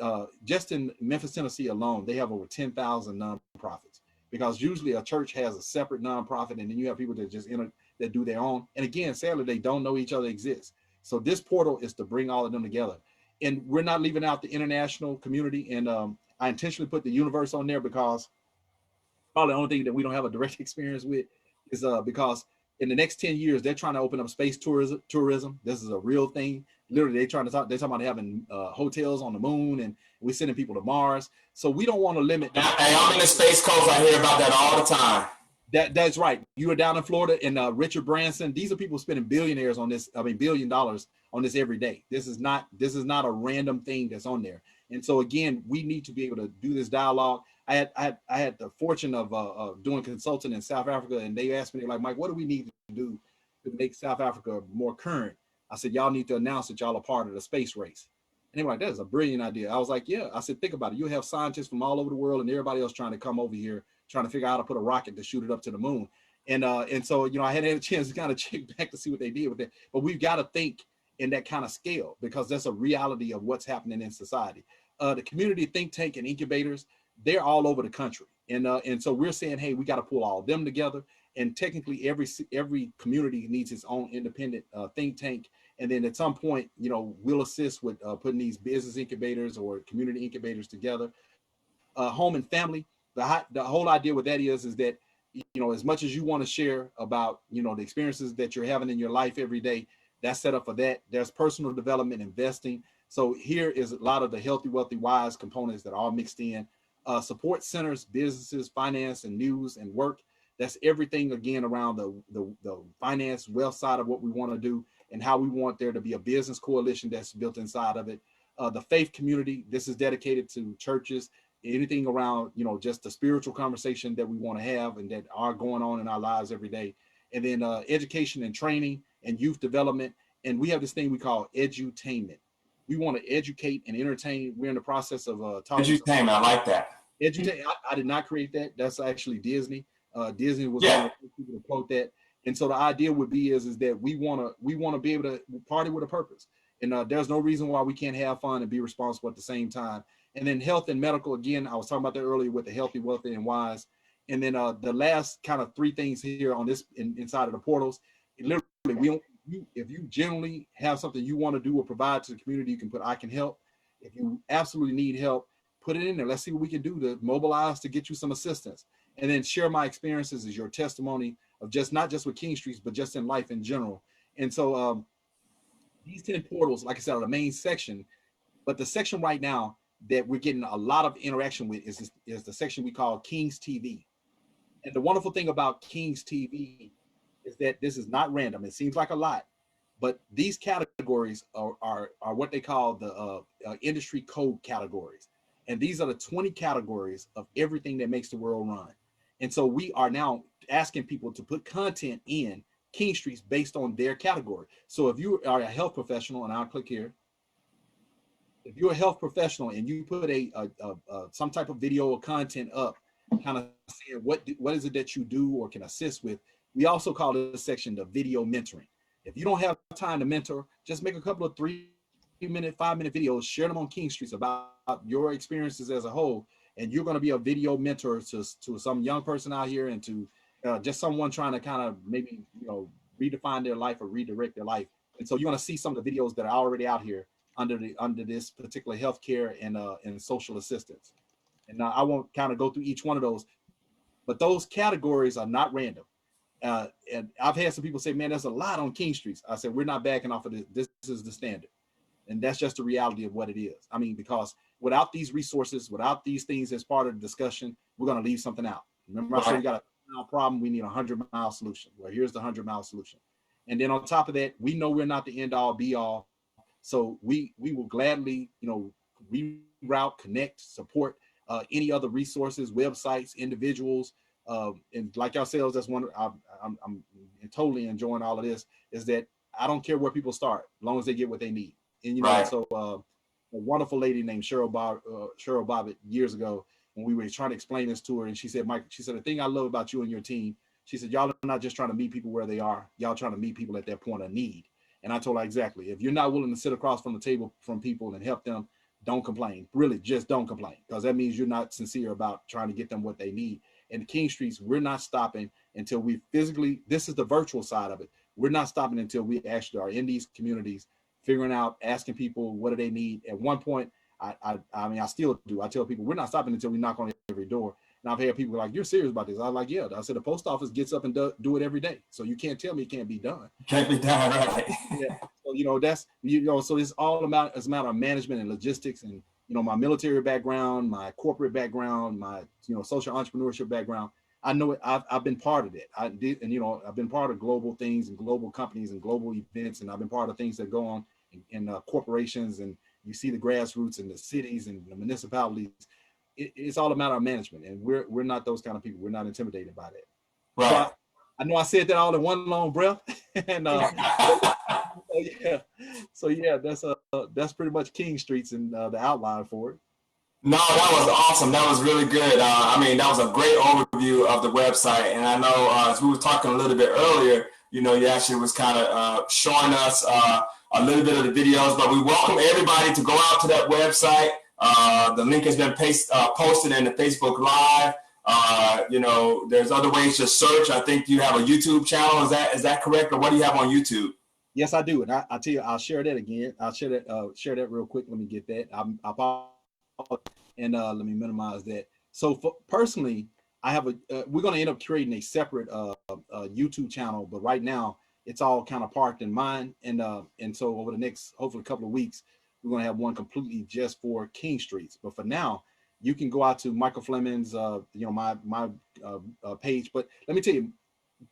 just in Memphis, Tennessee alone, they have over 10,000 nonprofits, because usually a church has a separate nonprofit, and then you have people that just that do their own. And again, sadly, they don't know each other exists. So this portal is to bring all of them together. And we're not leaving out the international community. And I intentionally put the universe on there because probably the only thing that we don't have a direct experience with is because in the next 10 years, they're trying to open up space tourism. This is a real thing. Literally, they're talking about having hotels on the moon, and we're sending people to Mars. So we don't want to limit. Hey, I'm in the Space Coast. I hear about that all the time. That's right. You are down in Florida, and Richard Branson. These are people spending $1 billion on this every day. This is not a random thing that's on there. And so again, we need to be able to do this dialogue. I had the fortune of doing consulting in South Africa, and they asked me, like, Mike, what do we need to do to make South Africa more current? I said, y'all need to announce that y'all are part of the space race. And they were like, that is a brilliant idea. I was like, yeah. I said, think about it. You have scientists from all over the world and everybody else trying to come over here, trying to figure out how to put a rocket to shoot it up to the moon. And so, you know, I hadn't had a chance to kind of check back to see what they did with it. But we've got to think in that kind of scale, because that's a reality of what's happening in society. The community think tank and incubators, they're all over the country. And so we're saying, hey, we got to pull all of them together. And technically every community needs its own independent think tank. And then at some point, you know, we'll assist with putting these business incubators or community incubators together. Home and family, the whole idea with that is that, you know, as much as you want to share about, you know, the experiences that you're having in your life every day, that's set up for that. There's personal development, investing. So here is a lot of the healthy, wealthy, wise components that are all mixed in. Support centers, businesses, finance, and news and work. That's everything, again, around the finance, wealth side of what we want to do, and how we want there to be a business coalition that's built inside of it. The faith community, this is dedicated to churches, anything around, you know, just the spiritual conversation that we want to have and that are going on in our lives every day. And then education and training and youth development. And we have this thing we call edutainment. We want to educate and entertain. We're in the process of talking. Edutainment, I like that. Educate. I did not create that. That's actually Disney. Disney was one of the people to quote that. And so the idea would be is that we want to be able to party with a purpose. And there's no reason why we can't have fun and be responsible at the same time. And then health and medical, again, I was talking about that earlier with the healthy, wealthy, and wise. And then the last kind of three things here on this inside of the portals, literally, if you generally have something you want to do or provide to the community, you can put I can help. If you absolutely need help, put it in there. Let's see what we can do to mobilize to get you some assistance. And then share my experiences as your testimony of just not just with Kingstreets, but just in life in general. And so these 10 portals, like I said, are the main section, but the section right now that we're getting a lot of interaction with is the section we call King's TV. And the wonderful thing about King's TV is that this is not random. It seems like a lot, but these categories are what they call the industry code categories. And these are the 20 categories of everything that makes the world run. And so we are now asking people to put content in Kingstreets based on their category. So if you are a health professional, and I'll click here, if you're a health professional and you put some type of video or content up, kind of saying what is it that you do or can assist with, we also call this section the video mentoring. If you don't have time to mentor, just make a couple of 3-minute, 5-minute videos, share them on Kingstreets about your experiences as a whole, and you're going to be a video mentor to some young person out here and to just someone trying to kind of maybe, you know, redefine their life or redirect their life. And so you're going to see some of the videos that are already out here under this particular healthcare and social assistance. And I won't kind of go through each one of those, but those categories are not random. And I've had some people say, man, there's a lot on Kingstreets. I said, we're not backing off of this. This is the standard. And that's just the reality of what it is. I mean, because without these resources, without these things as part of the discussion, we're going to leave something out. Remember, I said we got a problem, we need a 100-mile solution. Well, here's the 100-mile solution. And then on top of that, we know we're not the end all be all. So we will gladly, reroute, connect, support any other resources, websites, individuals, and like ourselves. That's one. I'm totally enjoying all of this. Is that I don't care where people start, as long as they get what they need. And so a wonderful lady named Cheryl Bobbitt years ago, when we were trying to explain this to her, and she said, Mike, she said, the thing I love about you and your team, she said, y'all are not just trying to meet people where they are, y'all trying to meet people at their point of need. And I told her exactly, if you're not willing to sit across from the table from people and help them, don't complain. Really, just don't complain, because that means you're not sincere about trying to get them what they need. And Kingstreets, we're not stopping until we physically, this is the virtual side of it. We're not stopping until we actually are in these communities, figuring out, asking people what do they need. At one point, I mean, I still do. I tell people we're not stopping until we knock on every door. And I've had people like, you're serious about this? I was like, yeah. I said, the post office gets up and do it every day. So you can't tell me it can't be done. Can't be done, right? Yeah. So that's, so it's all about, it's a matter of management and logistics. And, my military background, my corporate background, my, social entrepreneurship background. I know it. I've been part of it. I did. And, I've been part of global things and global companies and global events. And I've been part of things that go on in corporations, and you see the grassroots and the cities and the municipalities. It's all a matter of management, and we're not those kind of people. We're not intimidated by that. Right. So I know I said that all in one long breath, and that's pretty much Kingstreets and the outline for it. No, that was awesome. That was really good. I mean, that was a great overview of the website. And I know as we were talking a little bit earlier, you actually was kind of showing us a little bit of the videos, but we welcome everybody to go out to that website. The link has been posted in the Facebook Live. There's other ways to search. I think you have a YouTube channel. Is that correct? Or what do you have on YouTube? Yes, I do. And I tell you, I'll share that again. I'll share that real quick. Let me get that. And let me minimize that. So personally, I have we're going to end up creating a separate YouTube channel, but right now it's all kind of parked in mine. And so over the next, hopefully, couple of weeks, we're going to have one completely just for Kingstreets. But for now, you can go out to Michael Fleming's, my page. But let me tell you,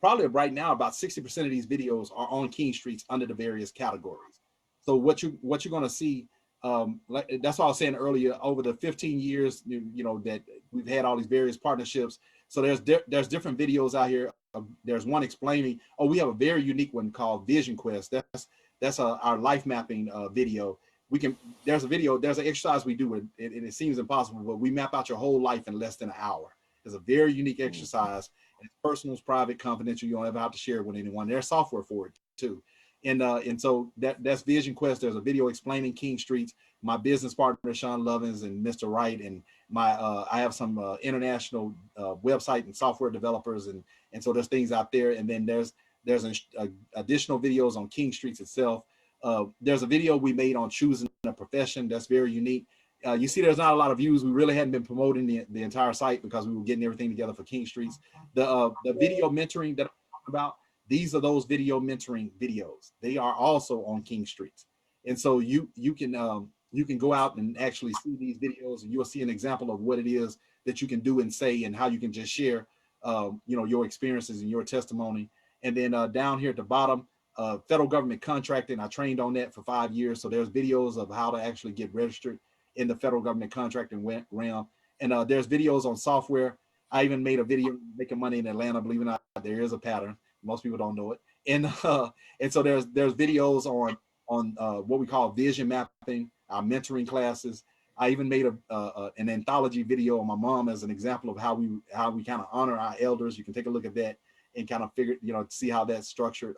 probably right now, about 60% of these videos are on Kingstreets under the various categories. So what you're going to see, that's what I was saying earlier, over the 15 years, that we've had all these various partnerships. So there's different videos out here. There's one explaining, we have a very unique one called Vision Quest. That's our life mapping video. There's an exercise we do, and it seems impossible, but we map out your whole life in less than an hour. It's a very unique exercise. It's personal, it's private, confidential. You don't ever have to share it with anyone. There's software for it too. And so that's Vision Quest. There's a video explaining Kingstreets. My business partner, Sean Lovins, and Mr. Wright, and I have some international website and software developers, and so there's things out there. And then there's additional videos on Kingstreets itself. There's a video we made on choosing a profession that's very unique. You see, there's not a lot of views. We really hadn't been promoting the entire site because we were getting everything together for Kingstreets. The video mentoring that I'm talking about, these are those video mentoring videos. They are also on Kingstreets, and so you can go out and actually see these videos, and you'll see an example of what it is that you can do and say, and how you can just share, your experiences and your testimony. And then down here at the bottom, federal government contracting. I trained on that for 5 years, so there's videos of how to actually get registered in the federal government contracting realm. And there's videos on software. I even made a video making money in Atlanta. Believe it or not, there is a pattern. Most people don't know it. And so there's videos on what we call vision mapping, our mentoring classes. I even made an anthology video on my mom as an example of how we kind of honor our elders. You can take a look at that and kind of figure, see how that's structured.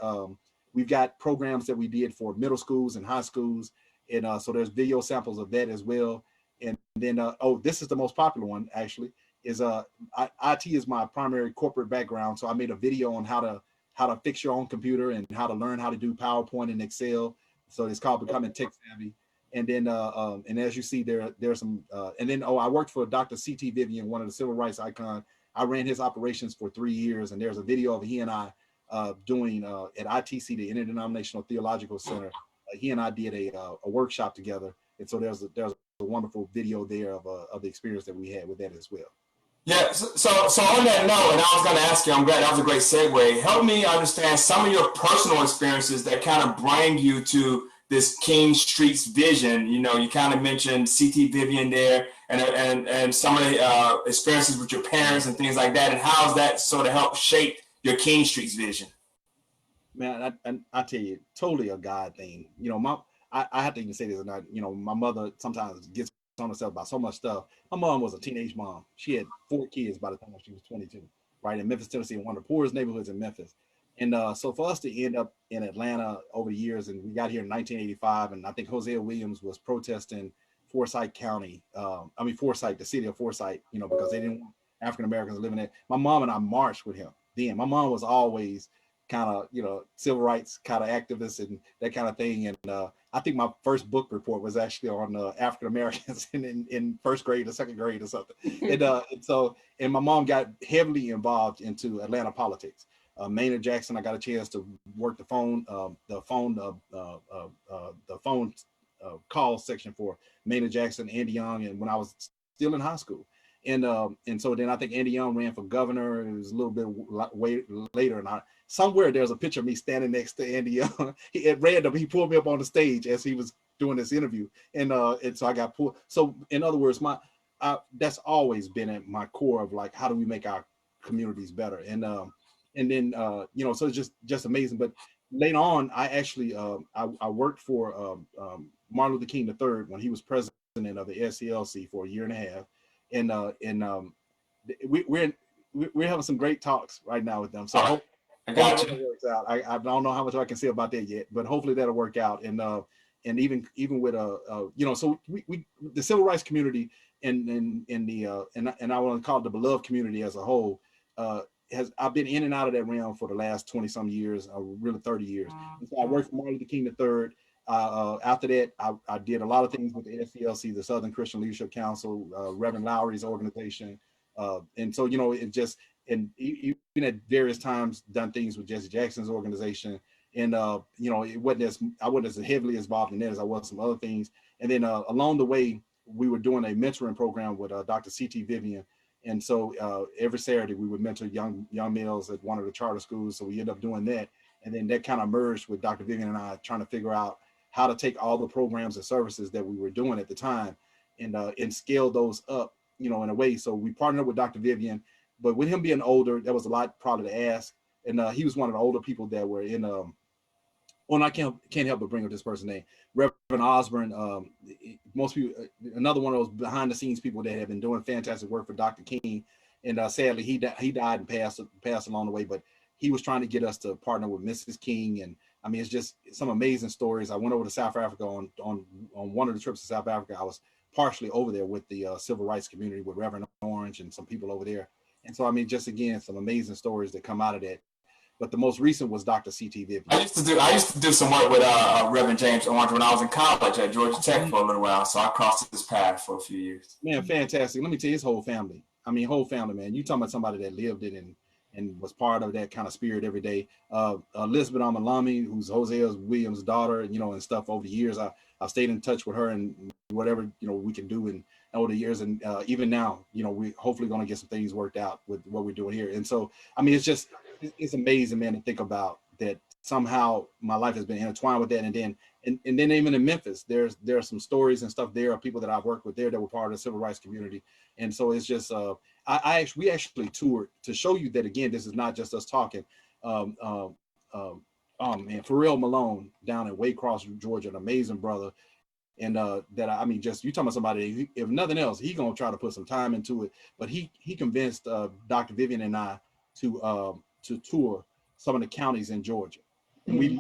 We've got programs that we did for middle schools and high schools. And so there's video samples of that as well. And then, this is the most popular one actually, is IT is my primary corporate background. So I made a video on how to fix your own computer and how to learn how to do PowerPoint and Excel. So it's called Becoming Tech Savvy. And then, and as you see there's some, and then, I worked for Dr. C.T. Vivian, one of the civil rights icons. I ran his operations for 3 years, and there's a video of he and I doing at ITC, the Interdenominational Theological Center, he and I did a workshop together, and so there's a wonderful video there of the experience that we had with that as well. Yeah, so on that note, and I was going to ask you, I'm glad that was a great segue. Help me understand some of your personal experiences that kind of bring you to this Kingstreets vision. You know, you kind of mentioned CT Vivian there, and some of the experiences with your parents and things like that, and how has that sort of helped shape your Kingstreets vision? Man, I tell you, totally a God thing. You know, I have to even say this, and you know, my mother sometimes gets on herself about so much stuff. My mom was a teenage mom. She had 4 kids by the time she was 22, right, in Memphis, Tennessee, in one of the poorest neighborhoods in Memphis. And so for us to end up in Atlanta over the years, and we got here in 1985, and I think Hosea Williams was protesting Forsyth County, Forsyth, the city of Forsyth, you know, because they didn't want African Americans living there. My mom and I marched with him then. My mom was always kind of, you know, civil rights kind of activist and that kind of thing. And I think my first book report was actually on African Americans in first grade or second grade or something. And my mom got heavily involved into Atlanta politics. Maynard Jackson, I got a chance to work the phone call section for Maynard Jackson, Andy Young, and when I was still in high school. And so then I think Andy Young ran for governor. It was a little bit way later, and somewhere there's a picture of me standing next to Andy Young. At random, he pulled me up on the stage as he was doing this interview, and so I got pulled. So in other words, that's always been at my core of like, how do we make our communities better? And then you know, so it's just amazing. But later on, I actually I worked for Martin Luther King III when he was president of the SCLC for a year and a half. And we're having some great talks right now with them. So I got you. It works out. I don't know how much I can say about that yet, but hopefully that'll work out. And even with you know, so we the civil rights community and I want to call it the beloved community as a whole I've been in and out of that realm for the last 20 some years, really 30 years. And so I worked for Martin Luther King III. After that, I did a lot of things with the SCLC, the Southern Christian Leadership Council, Reverend Lowry's organization. And so, you know, it just, and even at various times done things with Jesse Jackson's organization. And, you know, I wasn't as heavily involved in that as I was some other things. And then along the way, we were doing a mentoring program with Dr. CT Vivian. And so every Saturday we would mentor young males at one of the charter schools. So we ended up doing that. And then that kind of merged with Dr. Vivian and I trying to figure out how to take all the programs and services that we were doing at the time and scale those up, you know, in a way. So we partnered up with Dr. Vivian, but with him being older, there was a lot probably to ask. And he was one of the older people that were in, well, I can't help but bring up this person's name, Reverend Osborne. Most people, another one of those behind the scenes people that have been doing fantastic work for Dr. King. And sadly, he died and passed along the way, but he was trying to get us to partner with Mrs. King. And I mean, it's just some amazing stories. I went over to South Africa on one of the trips to South Africa. I was partially over there with the civil rights community with Reverend Orange and some people over there. And so, I mean, just again, some amazing stories that come out of that. But the most recent was Dr. CT Vivian. I used to do some work with Reverend James Orange when I was in college at Georgia Tech for a little while. So I crossed his path for a few years. Man, fantastic. Let me tell you, his whole family. I mean, whole family, man. You talking about somebody that lived it and was part of that kind of spirit every day. Elizabeth Amalami, who's Hosea Williams' daughter, you know, and stuff over the years. I stayed in touch with her and whatever, you know, we can do and over the years. And even now, you know, we hopefully going to get some things worked out with what we're doing here. And so, I mean, it's amazing, man, to think about that somehow my life has been intertwined with that. And then even in Memphis, there are some stories and stuff there of people that I've worked with there that were part of the civil rights community. And so it's just, we actually toured to show you that, again, this is not just us talking. Man, Pharrell Malone down in Waycross, Georgia, an amazing brother. And I mean, just you talking about somebody, if nothing else, he gonna try to put some time into it. But he convinced Dr. Vivian and I to tour some of the counties in Georgia. And he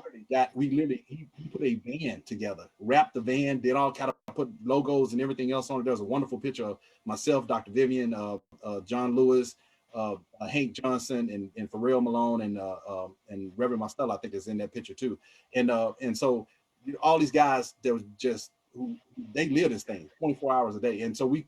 put a van together, wrapped the van, did all kind of put logos and everything else on it. There's a wonderful picture of myself, Dr. Vivian, John Lewis, Hank Johnson, and Pharrell Malone, and Reverend Mostella, I think, is in that picture too. And so all these guys that was just they live this thing 24 hours a day. And so we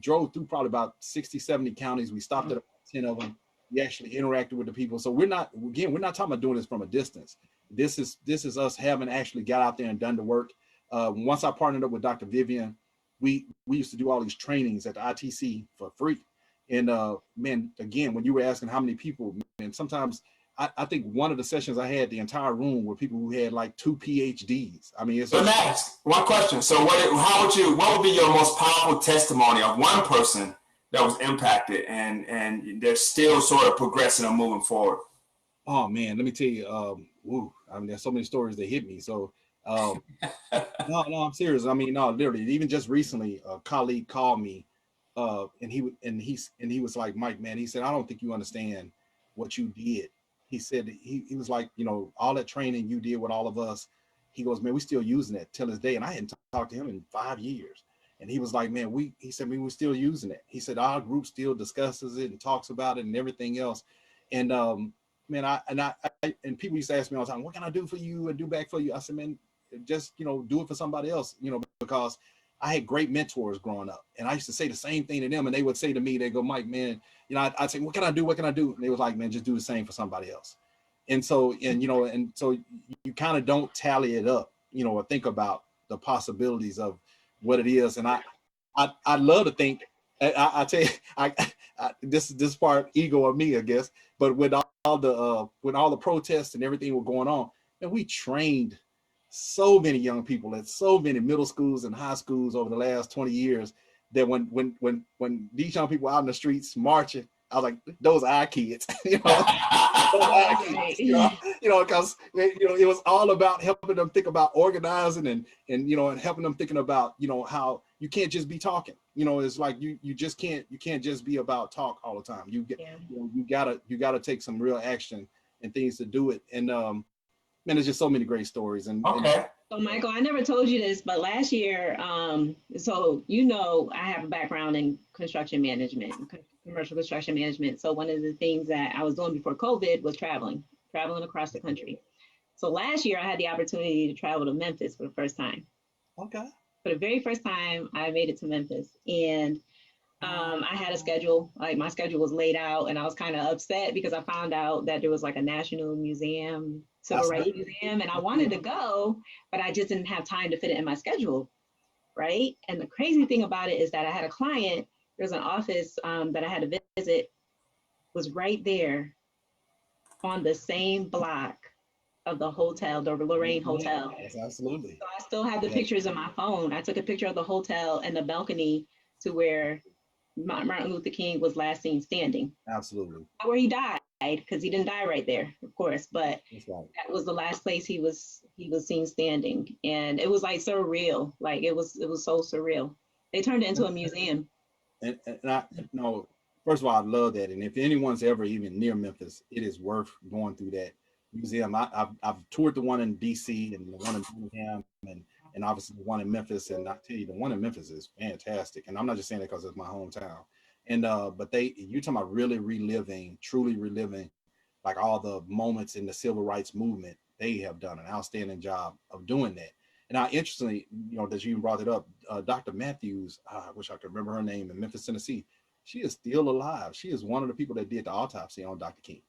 drove through probably about 60, 70 counties. We stopped at about 10 of them. We actually interacted with the people. So we're not talking about doing this from a distance. This is us having actually got out there and done the work. Once I partnered up with Dr. Vivian, we used to do all these trainings at the ITC for free. And man, again, when you were asking how many people, man, sometimes I think one of the sessions I had, the entire room were people who had like 2 PhDs. I mean, it's Let me ask one question. So what would be your most powerful testimony of one person that was impacted and they're still sort of progressing or moving forward? Oh man, let me tell you, I mean, there's so many stories that hit me. So no, I'm serious. I mean, no, literally, even just recently, a colleague called me, and he was like, Mike, man, he said, I don't think you understand what you did. He said he was like, you know, all that training you did with all of us. He goes, man, we still using it till this day. And I hadn't talked to him in 5 years. And he was like, man, he said, we were still using it. He said, our group still discusses it and talks about it and everything else. And man, and people used to ask me all the time, what can I do for you and do back for you? I said, man, just, you know, do it for somebody else, you know, because I had great mentors growing up, and I used to say the same thing to them, and they would say to me, they go, Mike, man, you know, I'd say, what can I do? What can I do? And they was like, man, just do the same for somebody else. And so, and so you kind of don't tally it up, you know, or think about the possibilities of what it is. And I love to think, I tell you, this part ego of me, I guess, but with all the protests and everything were going on, and we trained so many young people at so many middle schools and high schools over the last 20 years that when these young people out in the streets marching, I was like, those are our kids, you know, because it was all about helping them think about organizing and helping them thinking about, you know, how you can't just be talking, you know, it's like you can't just be about talk all the time. You gotta take some real action and things to do it. And man, there's just so many great stories. And so Michael, I never told you this, but last year, so you know, I have a background in construction management, commercial construction management. So one of the things that I was doing before COVID was traveling across the country. So last year I had the opportunity to travel to Memphis for the first time. Okay. For the very first time, I made it to Memphis, and I had a schedule, like my schedule was laid out, and I was kind of upset because I found out that there was like a national museum, civil rights museum, and I wanted to go, but I just didn't have time to fit it in my schedule, right? And the crazy thing about it is that I had a client, there's an office that I had to visit, was right there on the same block of the hotel, the Lorraine Hotel. Yes, absolutely. So I still have the pictures on my phone. I took a picture of the hotel and the balcony to where Martin Luther King was last seen standing. Absolutely. Where he died, because he didn't die right there, of course, but that was the last place he was seen standing. And it was like surreal. Like it was so surreal. They turned it into a museum. And I know, first of all, I love that. And if anyone's ever even near Memphis, it is worth going through that museum. I've toured the one in DC and the one in Birmingham and obviously the one in Memphis. And I tell you, the one in Memphis is fantastic. And I'm not just saying that because it's my hometown. And but you're talking about really truly reliving like all the moments in the civil rights movement. They have done an outstanding job of doing that. And now, interestingly, you know, that you brought it up, Dr. Matthews, I wish I could remember her name, in Memphis, Tennessee. She is still alive. She is one of the people that did the autopsy on Dr. King.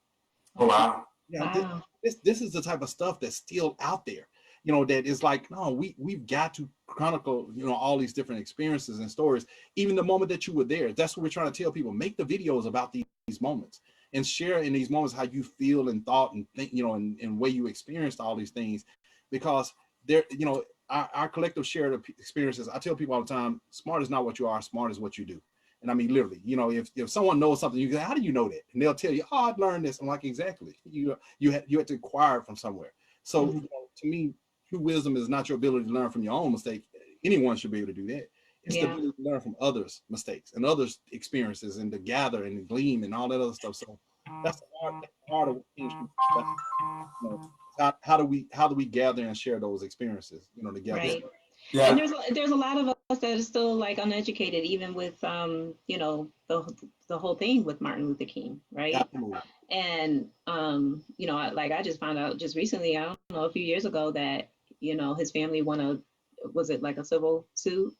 Oh, wow. Yeah, wow. This is the type of stuff that's still out there. You know, that is like, no, we've got to chronicle, you know, all these different experiences and stories. Even the moment that you were there, that's what we're trying to tell people. Make the videos about these moments and share in these moments how you feel and thought and think, you know, and way you experienced all these things, because there, you know, our collective shared experiences. I tell people all the time, smart is not what you are, smart is what you do. And I mean, literally, you know, if someone knows something, you go, how do you know that? And they'll tell you, oh, I've learned this. I'm like, exactly. You had to acquire it from somewhere. So you know, to me, true wisdom is not your ability to learn from your own mistake. Anyone should be able to do that. It's the ability to learn from others' mistakes and others' experiences and to gather and to glean and all that other stuff. So that's the part of Kingstreets. You know, how do we gather and share those experiences, you know, together? Right. Yeah. And there's a lot of us that are still like uneducated, even with you know, the whole thing with Martin Luther King, right? Absolutely. And you know, I just found out just recently, I don't know, a few years ago, that, you know, his family won was it like a civil suit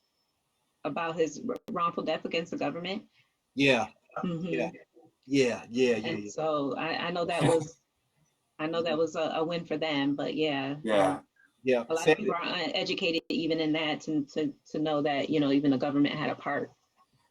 about his wrongful death against the government? Yeah. Mm-hmm. Yeah. And so I know that was a win for them, but yeah. Yeah. A lot of people are uneducated even in that to know that, you know, even the government had a part.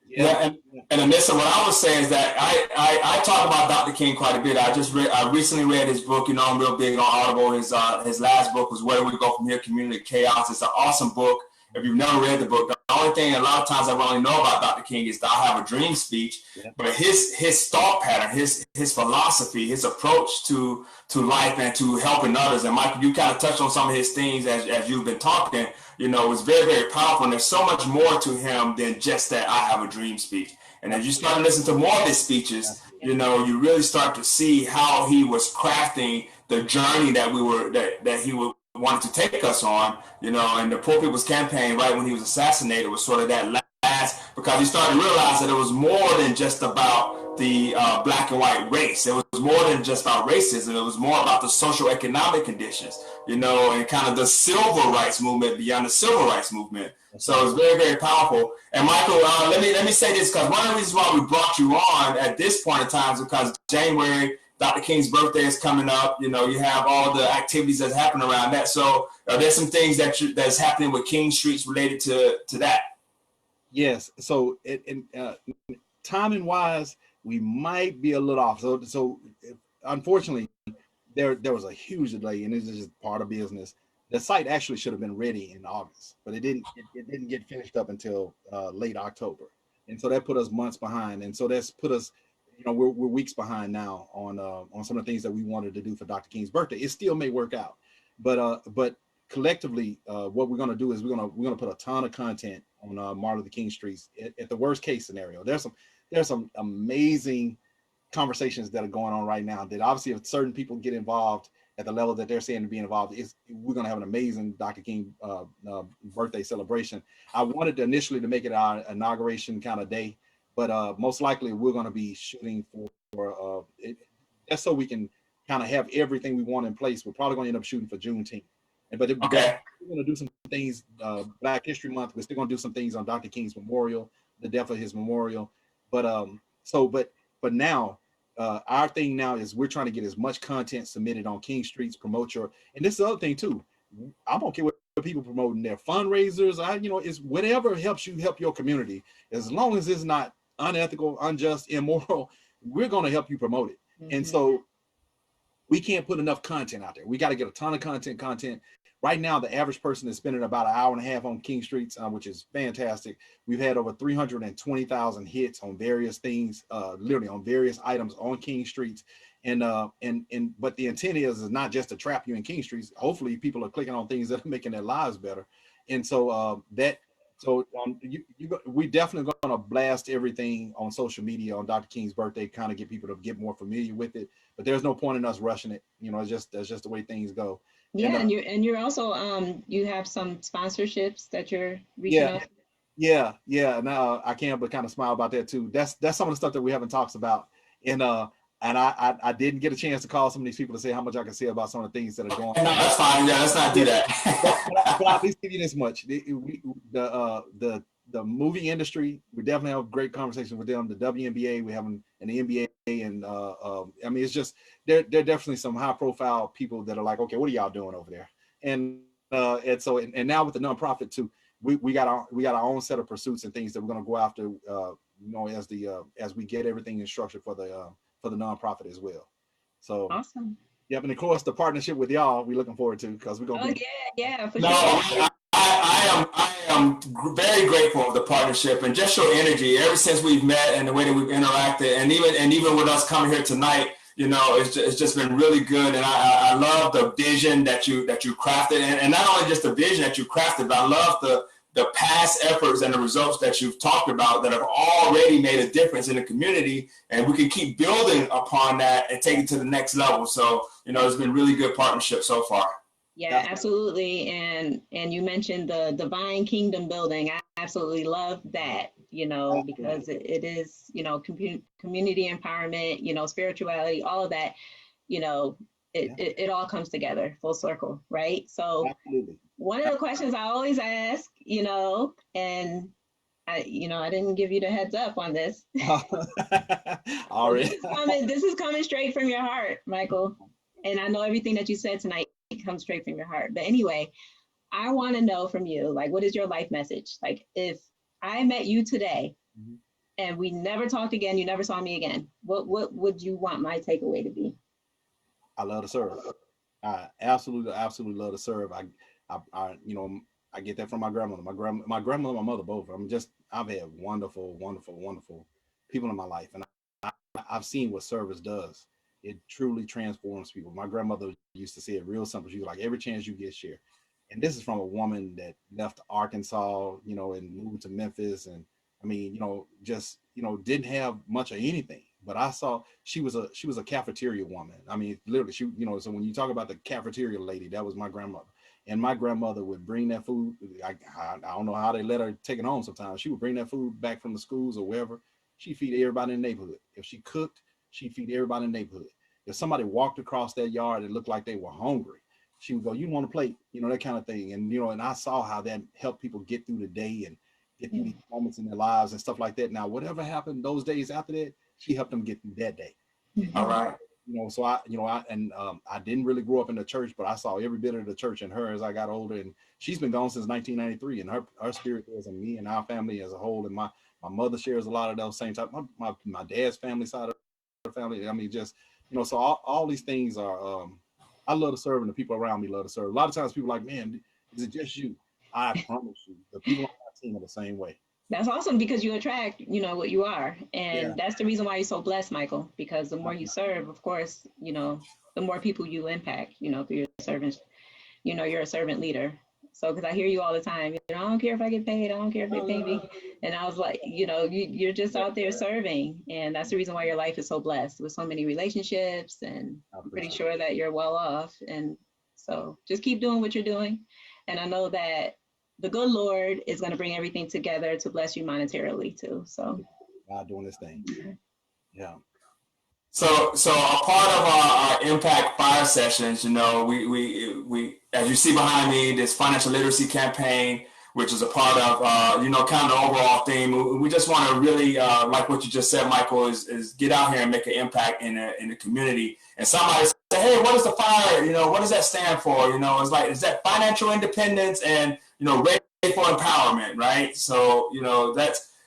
Yeah, and Anissa, what I would say is that I talk about Dr. King quite a bit. I recently read his book. You know, I'm real big on Audible. His last book was Where Do We Go From Here? Community Chaos. It's an awesome book. If you've never read the book, the only thing a lot of times I only know about Dr. King is the I Have a Dream speech. Yeah. But his thought pattern, his philosophy, his approach to life and to helping others. And Michael, you kind of touched on some of his things as you've been talking. You know, it's very, very powerful. And there's so much more to him than just that I have a dream speech. And as you start to listen to more of his speeches, you know, you really start to see how he was crafting the journey that he wanted to take us on, you know. And the Poor People's Campaign, right when he was assassinated, was sort of that last, because he started to realize that it was more than just about the black and white race. It was more than just about racism. It was more about the social economic conditions, you know, and kind of the civil rights movement beyond the civil rights movement. So it's very, very powerful. And Michael, let me say this, because one of the reasons why we brought you on at this point in time is because January, Dr. King's birthday is coming up. You know, you have all the activities that's happening around that. So there's some things that's happening with Kingstreets related to that. Yes. So timing wise, we might be a little off. So unfortunately, there was a huge delay, and this is just part of business. The site actually should have been ready in August, but it didn't get finished up until late October, and so that put us months behind. And so that's put us, you know, we're weeks behind now on some of the things that we wanted to do for Dr. King's birthday. It still may work out, but collectively, what we're going to do is we're going to put a ton of content on Martin Luther King Streets. At the worst case scenario, there's some amazing conversations that are going on right now that obviously if certain people get involved at the level that they're saying to be involved, we're going to have an amazing Dr. King birthday celebration. I wanted to initially to make it our inauguration kind of day, but most likely we're going to be shooting for just so we can kind of have everything we want in place. We're probably going to end up shooting for Juneteenth. But we're going to do some things, Black History Month. We're still going to do some things on Dr. King's memorial, the death of his memorial. But now our thing now is we're trying to get as much content submitted on Kingstreets, promote your, and this is the other thing too. I'm okay with people promoting their fundraisers. It's whatever helps you help your community. As long as it's not unethical, unjust, immoral, we're going to help you promote it. Mm-hmm. And so we can't put enough content out there. We got to get a ton of content. Right now, the average person is spending about an hour and a half on Kingstreets, which is fantastic. We've had over 320,000 hits on various things, literally on various items on Kingstreets. But the intent is not just to trap you in Kingstreets. Hopefully, people are clicking on things that are making their lives better. And so we definitely going to blast everything on social media on Dr. King's birthday, kind of get people to get more familiar with it. But there's no point in us rushing it. You know, that's just the way things go. Yeah, and you're also you have some sponsorships that you're reaching out to. Yeah. No, I can't but kind of smile about that too. That's some of the stuff that we haven't talked about. And I didn't get a chance to call some of these people to say how much I can say about some of the things that are going on. No, that's fine. Yeah, let's not do that. but I'll at least give you this much. The movie industry, we definitely have great conversations with them. The WNBA, we have an NBA, and I mean, it's just there are definitely some high profile people that are like, okay, what are y'all doing over there? And so now with the nonprofit too, we got our own set of pursuits and things that we're going to go after, as we get everything in structure for the nonprofit as well. So awesome. Yep, and of course the partnership with y'all, we're looking forward to, because we're gonna. Yeah, for sure. I am very grateful of the partnership and just your energy ever since we've met and the way that we've interacted, and even with us coming here tonight, you know, it's just been really good. And I love the vision that you crafted, and not only just the vision that you crafted, but I love the past efforts and the results that you've talked about that have already made a difference in the community, and we can keep building upon that and take it to the next level. So, you know, it's been really good partnership so far. Yeah, absolutely. And you mentioned the divine kingdom building. I absolutely love that, you know, because it is, you know, community empowerment, you know, spirituality, all of that, you know, it all comes together full circle, right? So absolutely. One of the questions I always ask, you know, and I didn't give you the heads up on this. Already. This is coming straight from your heart, Michael. And I know everything that you said tonight comes straight from your heart. But anyway, I want to know from you, like, what is your life message? Like, if I met you today and we never talked again, you never saw me again, what would you want my takeaway to be? I love to serve. I absolutely love to serve. I get that from my grandmother. My grandmother, my mother, both. I've had wonderful people in my life, and I've seen what service does. It truly transforms people. My grandmother used to say it real simple. She was like, every chance you get, share. And this is from a woman that left Arkansas, and moved to Memphis. And I mean, didn't have much of anything, but I saw she was a cafeteria woman. I mean, literally, so when you talk about the cafeteria lady, that was my grandmother. And my grandmother would bring that food. I don't know how they let her take it home sometimes. She would bring that food back from the schools or wherever. She'd feed everybody in the neighborhood. If she cooked, she'd feed everybody in the neighborhood. If somebody walked across that yard and looked like they were hungry, she would go, "You want a plate?" That kind of thing. And, and I saw how that helped people get through the day and get through these moments in their lives and stuff like that. Now, whatever happened those days after that, she helped them get through that day. All right. So I didn't really grow up in the church, but I saw every bit of the church in her as I got older. And she's been gone since 1993, and her spirit is in me and our family as a whole. And my mother shares a lot of those same type. My dad's family side of the family. I mean, just so all these things are. I love to serve, and the people around me love to serve. A lot of times people are like, "Man, is it just you?" I promise you, the people on my team are the same way. That's awesome, because you attract, what you are. And that's the reason why you're so blessed, Michael, because the more you serve, of course, the more people you impact, through your service. You're a servant leader. So, because I hear you all the time, I don't care if I get paid, I don't care if they pay me. And I was like, you're just out there serving. And that's the reason why your life is so blessed with so many relationships. And I'm pretty sure that you're well off. And so just keep doing what you're doing. And I know that the good Lord is going to bring everything together to bless you monetarily too. So God doing this thing. Yeah. So a part of our Impact Fire sessions, we as you see behind me, this financial literacy campaign, which is a part of, kind of the overall theme. We just want to really, like what you just said, Michael, is get out here and make an impact in the community. And somebody say, "Hey, what is the fire? What does that stand for?" It's like, is that financial independence and, ready for empowerment, right? So,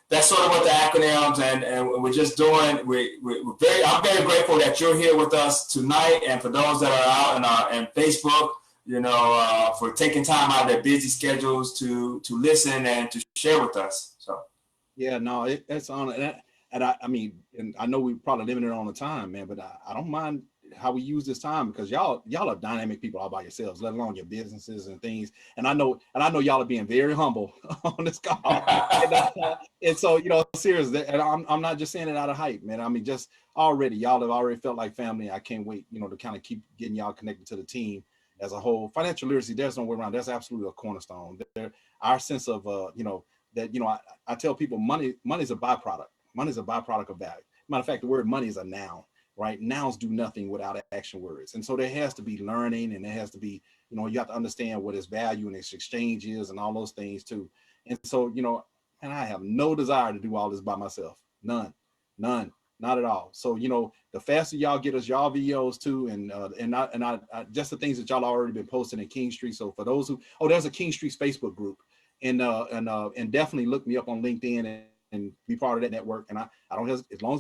that's sort of what the acronyms, and we're just doing. I'm very grateful that you're here with us tonight, and for those that are out in Facebook, for taking time out of their busy schedules to listen and to share with us. So yeah, no, it's on, and I mean, and I know we probably limited on the time, man, but I don't mind how we use this time, because y'all are dynamic people all by yourselves, let alone your businesses and things. And I know y'all are being very humble on this call. and so, seriously, and I'm not just saying it out of hype, man. I mean, just already, y'all have already felt like family. I can't wait, to kind of keep getting y'all connected to the team as a whole. Financial literacy, there's no way around. That's absolutely a cornerstone. Our sense of, I tell people money is a byproduct. Money is a byproduct of value. Matter of fact, the word money is a noun. Right? Nouns do nothing without action words. And so there has to be learning, and there has to be, you have to understand what its value and its exchange is and all those things too. And so, and I have no desire to do all this by myself. None, not at all. So, the faster y'all get us y'all videos too, and I just the things that y'all already been posting in Kingstreets. So for those who, there's a Kingstreets Facebook group, and definitely look me up on LinkedIn and be part of that network. And I don't hesitate, as long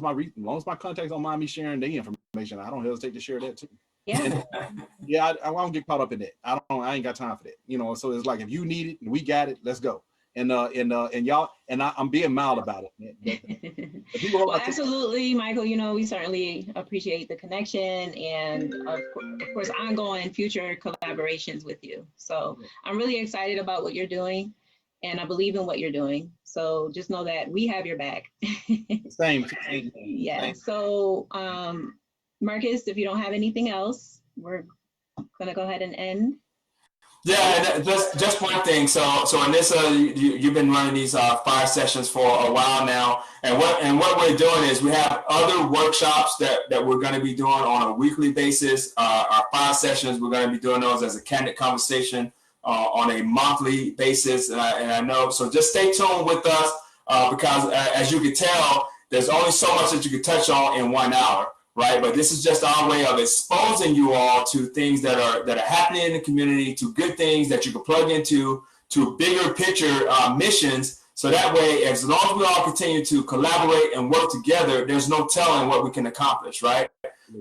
as my contacts don't mind me sharing their information, I don't hesitate to share that too. Yeah. And, I won't get caught up in that. I ain't got time for that. So it's like, if you need it and we got it, let's go. And y'all, and I'm being mild about it. Well, absolutely, Michael. We certainly appreciate the connection, and of course ongoing future collaborations with you. So I'm really excited about what you're doing, and I believe in what you're doing. So just know that we have your back. Same. Yeah. Same. So Marcus, if you don't have anything else, we're gonna go ahead and end. Yeah, just one thing. So Anissa, you've been running these fire sessions for a while now, and what we're doing is we have other workshops that we're going to be doing on a weekly basis. Our fire sessions, we're going to be doing those as a candid conversation on a monthly basis, and I know. So just stay tuned with us. because as you can tell, there's only so much that you can touch on in 1 hour, right? But this is just our way of exposing you all to things that are happening in the community, to good things that you can plug into, to bigger picture missions. So that way, as long as we all continue to collaborate and work together, there's no telling what we can accomplish, right?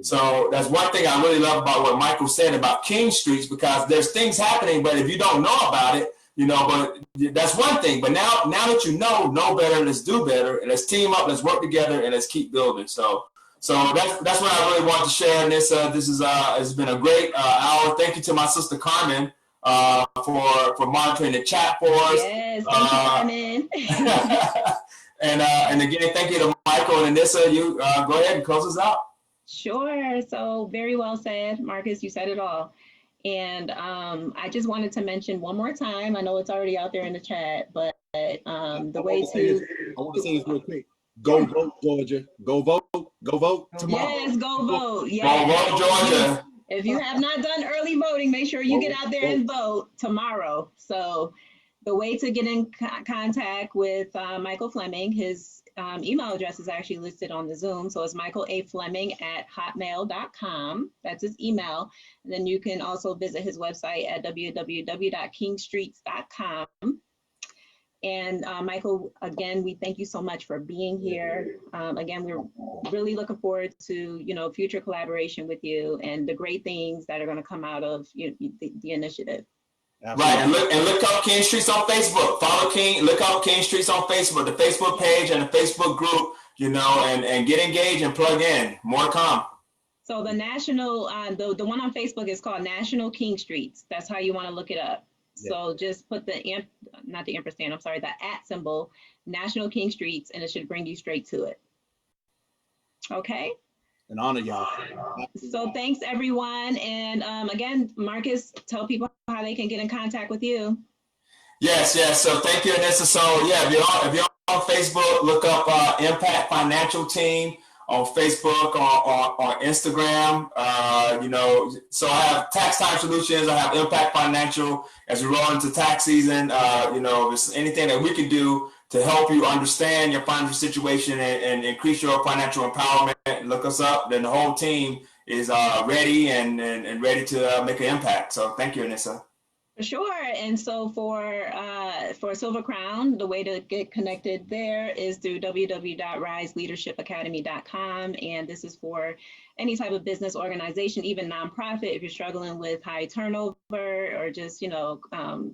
So that's one thing I really love about what Michael said about Kingstreets, because there's things happening, but if you don't know about it, but that's one thing. But now that you know better, let's do better, and let's team up, let's work together, and let's keep building. So that's what I really wanted to share. This has been a great hour. Thank you to my sister Carmen for monitoring the chat for us. Yes, thank you, Carmen. and again, thank you to Michael and Anissa. You go ahead and close us out. Sure. So very well said, Marcus. You said it all. And I just wanted to mention one more time. I know it's already out there in the chat, but the way to. I want to say this real quick. Go vote, Georgia. Go vote. Go vote tomorrow. Yes, go vote. Yes. Go vote, Georgia. If you have not done early voting, make sure you get out there and vote tomorrow. So the way to get in contact with Michael Fleming, his email address is actually listed on the Zoom. So it's michaelafleming@hotmail.com. That's his email. And then you can also visit his website at www.kingstreets.com. And Michael, again, we thank you so much for being here. Again, we're really looking forward to, future collaboration with you and the great things that are going to come out of the initiative. Absolutely. Right, and look up Kingstreets on Facebook. Follow King. Look up Kingstreets on Facebook, the Facebook page and the Facebook group. And get engaged and plug in. More to come. So the national, the one on Facebook is called National Kingstreets. That's how you want to look it up. Yeah. So just put the @ symbol, National Kingstreets, and it should bring you straight to it. Okay. An honor, y'all. So thanks, everyone. And again, Marcus, tell people how they can get in contact with you. Yes. So thank you, Anissa. So yeah, if you're on Facebook, look up Impact Financial Team on Facebook or Instagram. So I have Tax Time Solutions. I have Impact Financial. As we roll into tax season, if there's anything that we can do to help you understand your financial situation and increase your financial empowerment, look us up. Then the whole team is ready and ready to make an impact. So thank you, Anissa. For sure. And so for Silver Crown, the way to get connected there is through www.riseleadershipacademy.com. And this is for any type of business organization, even nonprofit. If you're struggling with high turnover or just,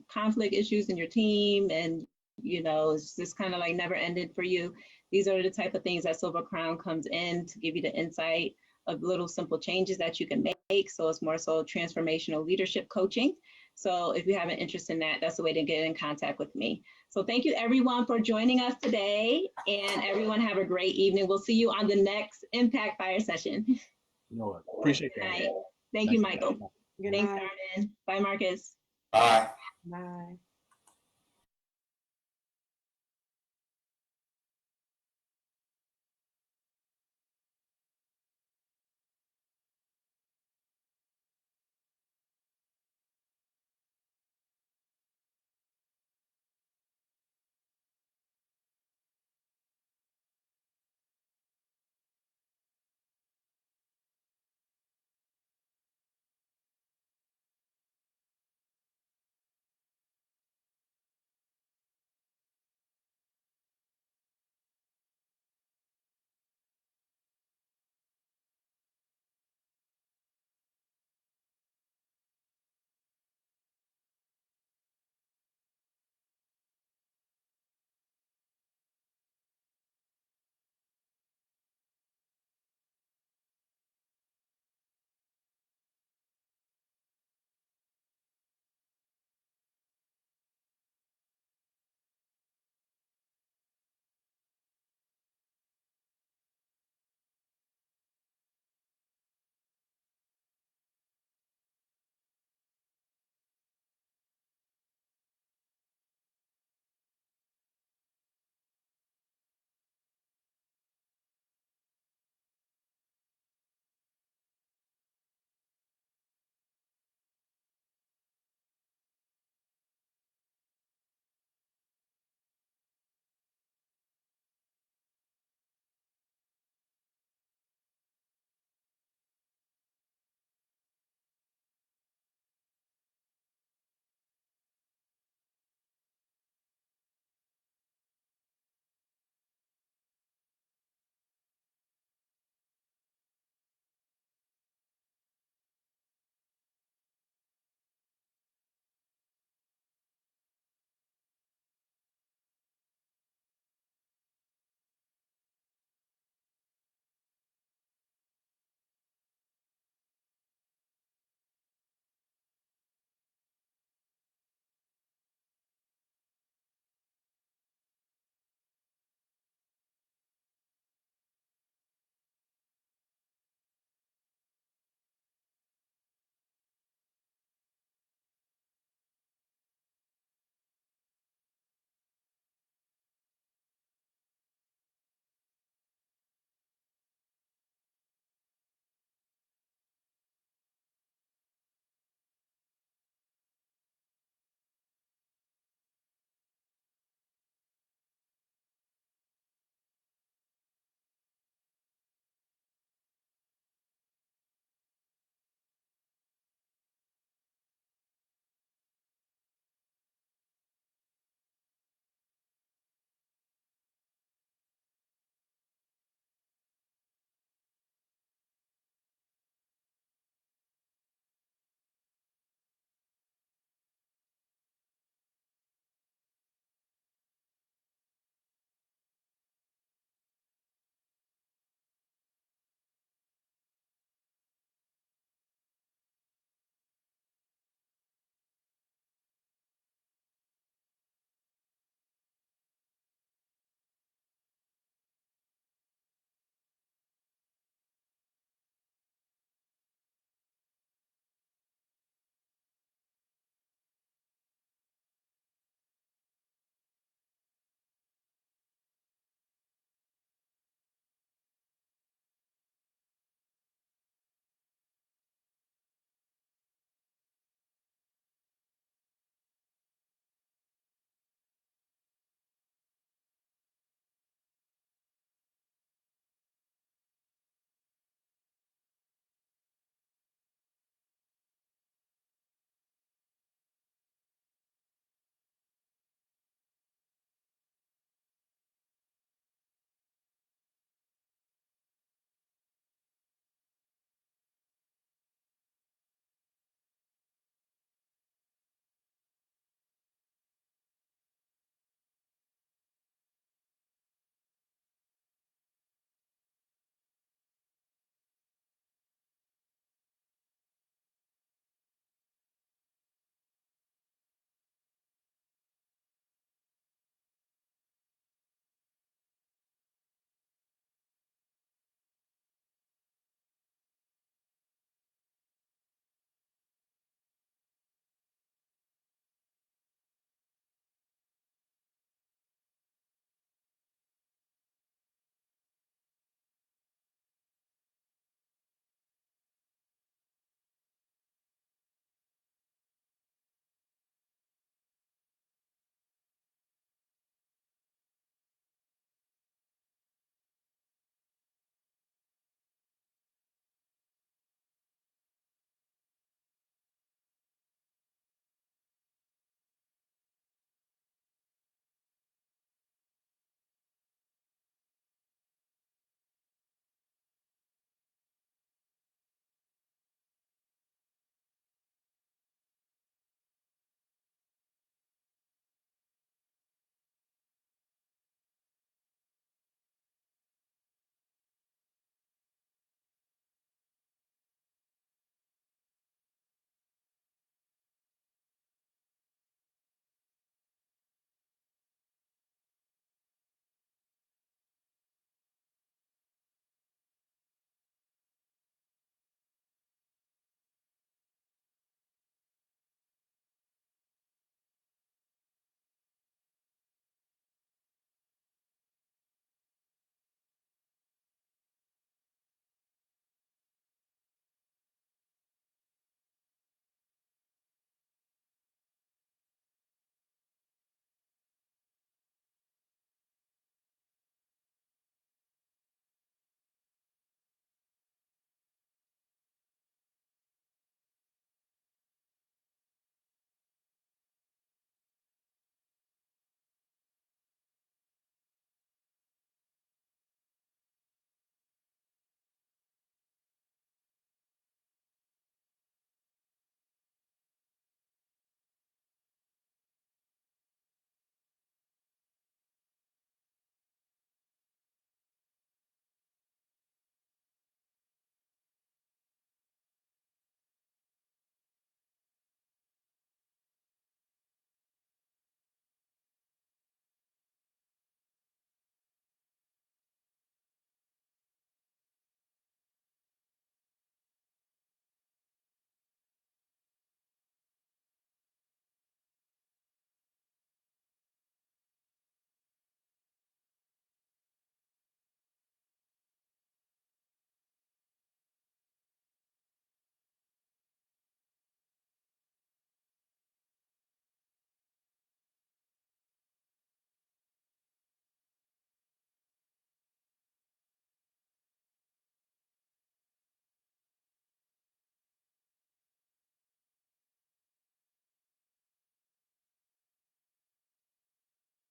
conflict issues in your team and, it's just kind of like never ended for you. These are the type of things that Silver Crown comes in to give you the insight of little simple changes that you can make. So it's more so transformational leadership coaching. So if you have an interest in that, that's the way to get in contact with me. So thank you everyone for joining us today, and everyone have a great evening. We'll see you on the next Impact Fire session. Appreciate that. Right. Thank you, Michael. Thanks, Carmen. Bye, Marcus. Bye. Bye.